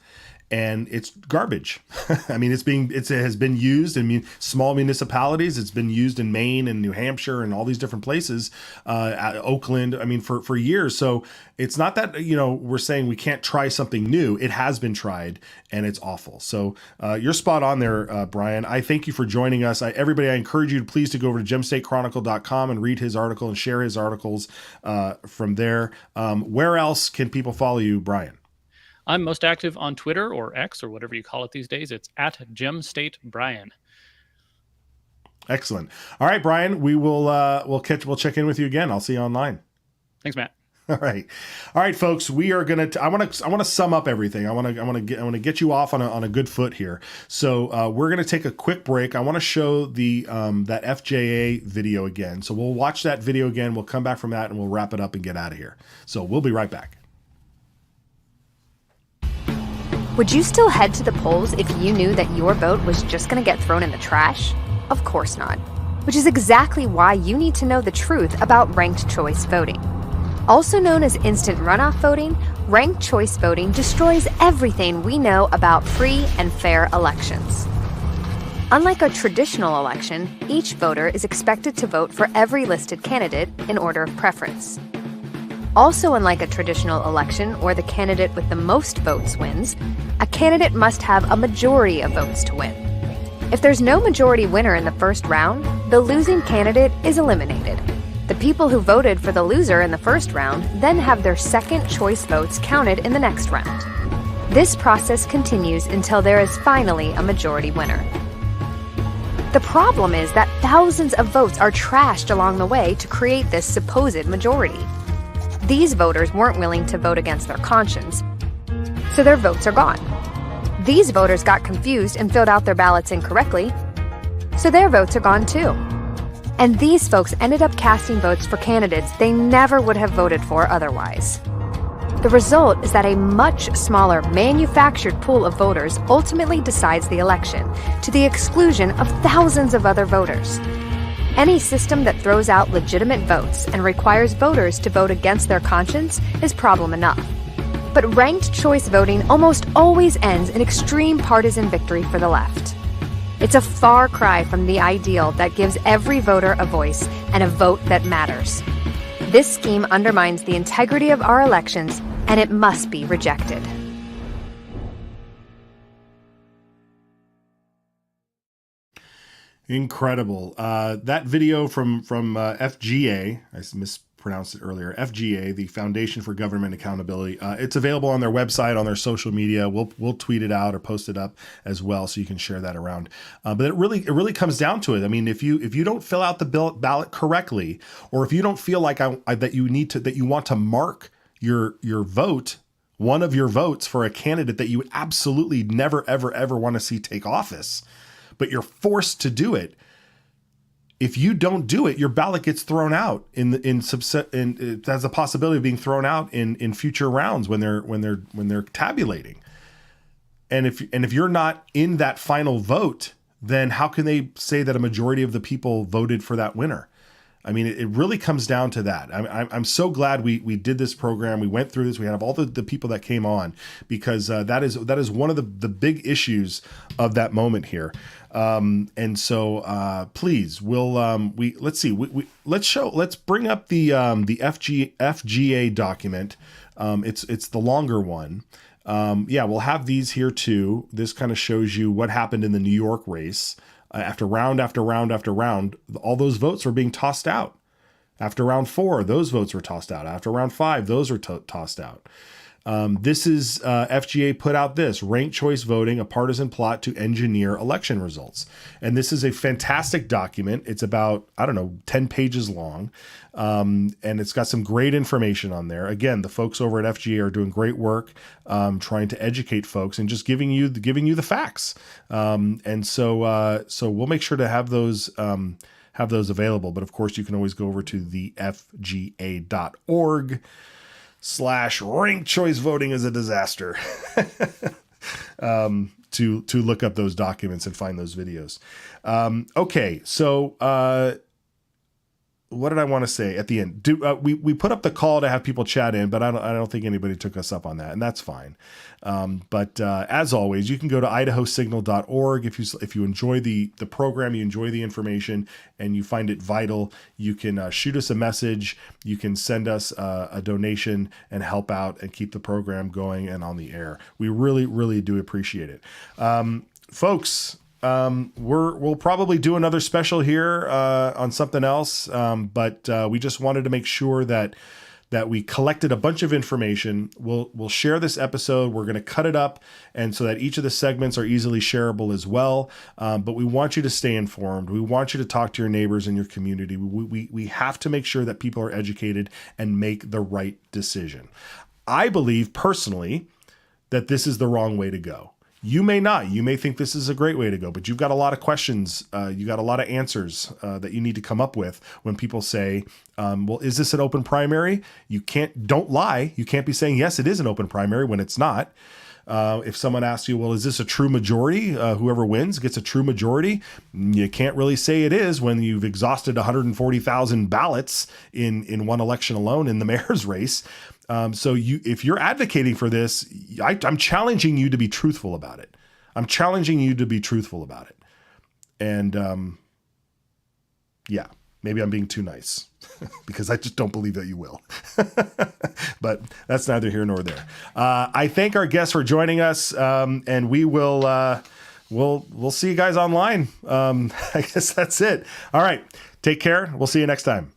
and it's garbage. I mean, it has been used in small municipalities. It's been used in Maine and New Hampshire and all these different places, Oakland. I mean, for years. So it's not that, we're saying we can't try something new. It has been tried, and it's awful. So you're spot on there, Brian. I thank you for joining us. Everybody, I encourage you to go over to gemstatechronicle.com and read his article and share his articles from there. Where else can people follow you, Brian? I'm most active on Twitter, or X, or whatever you call it these days. It's at GemStateBrian. Excellent. All right, Brian, we'll check in with you again. I'll see you online. Thanks, Matt. All right, folks. We are gonna. I want to sum up everything. I want to get you off on a good foot here. So we're gonna take a quick break. I want to show the that FJA video again. So we'll watch that video again. We'll come back from that and we'll wrap it up and get out of here. So we'll be right back. Would you still head to the polls if you knew that your vote was just going to get thrown in the trash? Of course not. Which is exactly why you need to know the truth about ranked choice voting. Also known as instant runoff voting, ranked choice voting destroys everything we know about free and fair elections. Unlike a traditional election, each voter is expected to vote for every listed candidate in order of preference. Also, unlike a traditional election where the candidate with the most votes wins, a candidate must have a majority of votes to win. If there's no majority winner in the first round, the losing candidate is eliminated. The people who voted for the loser in the first round then have their second choice votes counted in the next round. This process continues until there is finally a majority winner. The problem is that thousands of votes are trashed along the way to create this supposed majority. These voters weren't willing to vote against their conscience, so their votes are gone. These voters got confused and filled out their ballots incorrectly, so their votes are gone too. And these folks ended up casting votes for candidates they never would have voted for otherwise. The result is that a much smaller manufactured pool of voters ultimately decides the election, to the exclusion of thousands of other voters. Any system that throws out legitimate votes and requires voters to vote against their conscience is problem enough. But ranked choice voting almost always ends in extreme partisan victory for the left. It's a far cry from the ideal that gives every voter a voice and a vote that matters. This scheme undermines the integrity of our elections, and it must be rejected. Incredible. That video from FGA, I mispronounced it earlier, FGA, the Foundation for Government Accountability. It's available on their website, on their social media. We'll tweet it out or post it up as well, so you can share that around. But it really comes down to it. I mean, if you don't fill out the ballot correctly, or if you don't feel like that you want to mark your vote, one of your votes, for a candidate that you would absolutely never ever want to see take office, but you're forced to do it. If you don't do it, your ballot gets thrown out it has the possibility of being thrown out in future rounds when they're tabulating. And if you're not in that final vote, then how can they say that a majority of the people voted for that winner? I mean, it really comes down to that. I'm so glad we did this program. We went through this. We have all the people that came on, because that is one of the big issues of that moment here. And so please, let's see. Let's bring up the FGA document. It's the longer one. We'll have these here too. This kind of shows you what happened in the New York race. After round after round after round, all those votes were being tossed out. After round 4, those votes were tossed out. After round 5, those were tossed out. This is FGA put out this ranked choice voting, a partisan plot to engineer election results. And this is a fantastic document. It's about, 10 pages long. And it's got some great information on there. Again, the folks over at FGA are doing great work, trying to educate folks and just giving you the facts. And so we'll make sure to have those available. But of course, you can always go over to the FGA.org/ranked choice voting is a disaster to look up those documents and find those videos. Okay, so what did I want to say at the end? We put up the call to have people chat in, but I don't think anybody took us up on that, and that's fine. But as always, you can go to idahosignal.org if you enjoy the program, you enjoy the information, and you find it vital. You can shoot us a message. You can send us a donation and help out and keep the program going and on the air. We really, really do appreciate it, folks. We'll probably do another special here on something else, but we just wanted to make sure that we collected a bunch of information. We'll share this episode. We're going to cut it up, and so that each of the segments are easily shareable as well. But we want you to stay informed. We want you to talk to your neighbors in your community. We have to make sure that people are educated and make the right decision. I believe personally that this is the wrong way to go. You may not. You may think this is a great way to go, but you've got a lot of questions. You got a lot of answers that you need to come up with when people say, well, is this an open primary? Don't lie. You can't be saying, yes, it is an open primary when it's not. If someone asks you, well, is this a true majority? Whoever wins gets a true majority. You can't really say it is when you've exhausted 140,000 ballots in one election alone in the mayor's race. So if you're advocating for this, I'm challenging you to be truthful about it. And maybe I'm being too nice because I just don't believe that you will. But that's neither here nor there. I thank our guests for joining us, and we will we'll see you guys online. I guess that's it. All right, take care. We'll see you next time.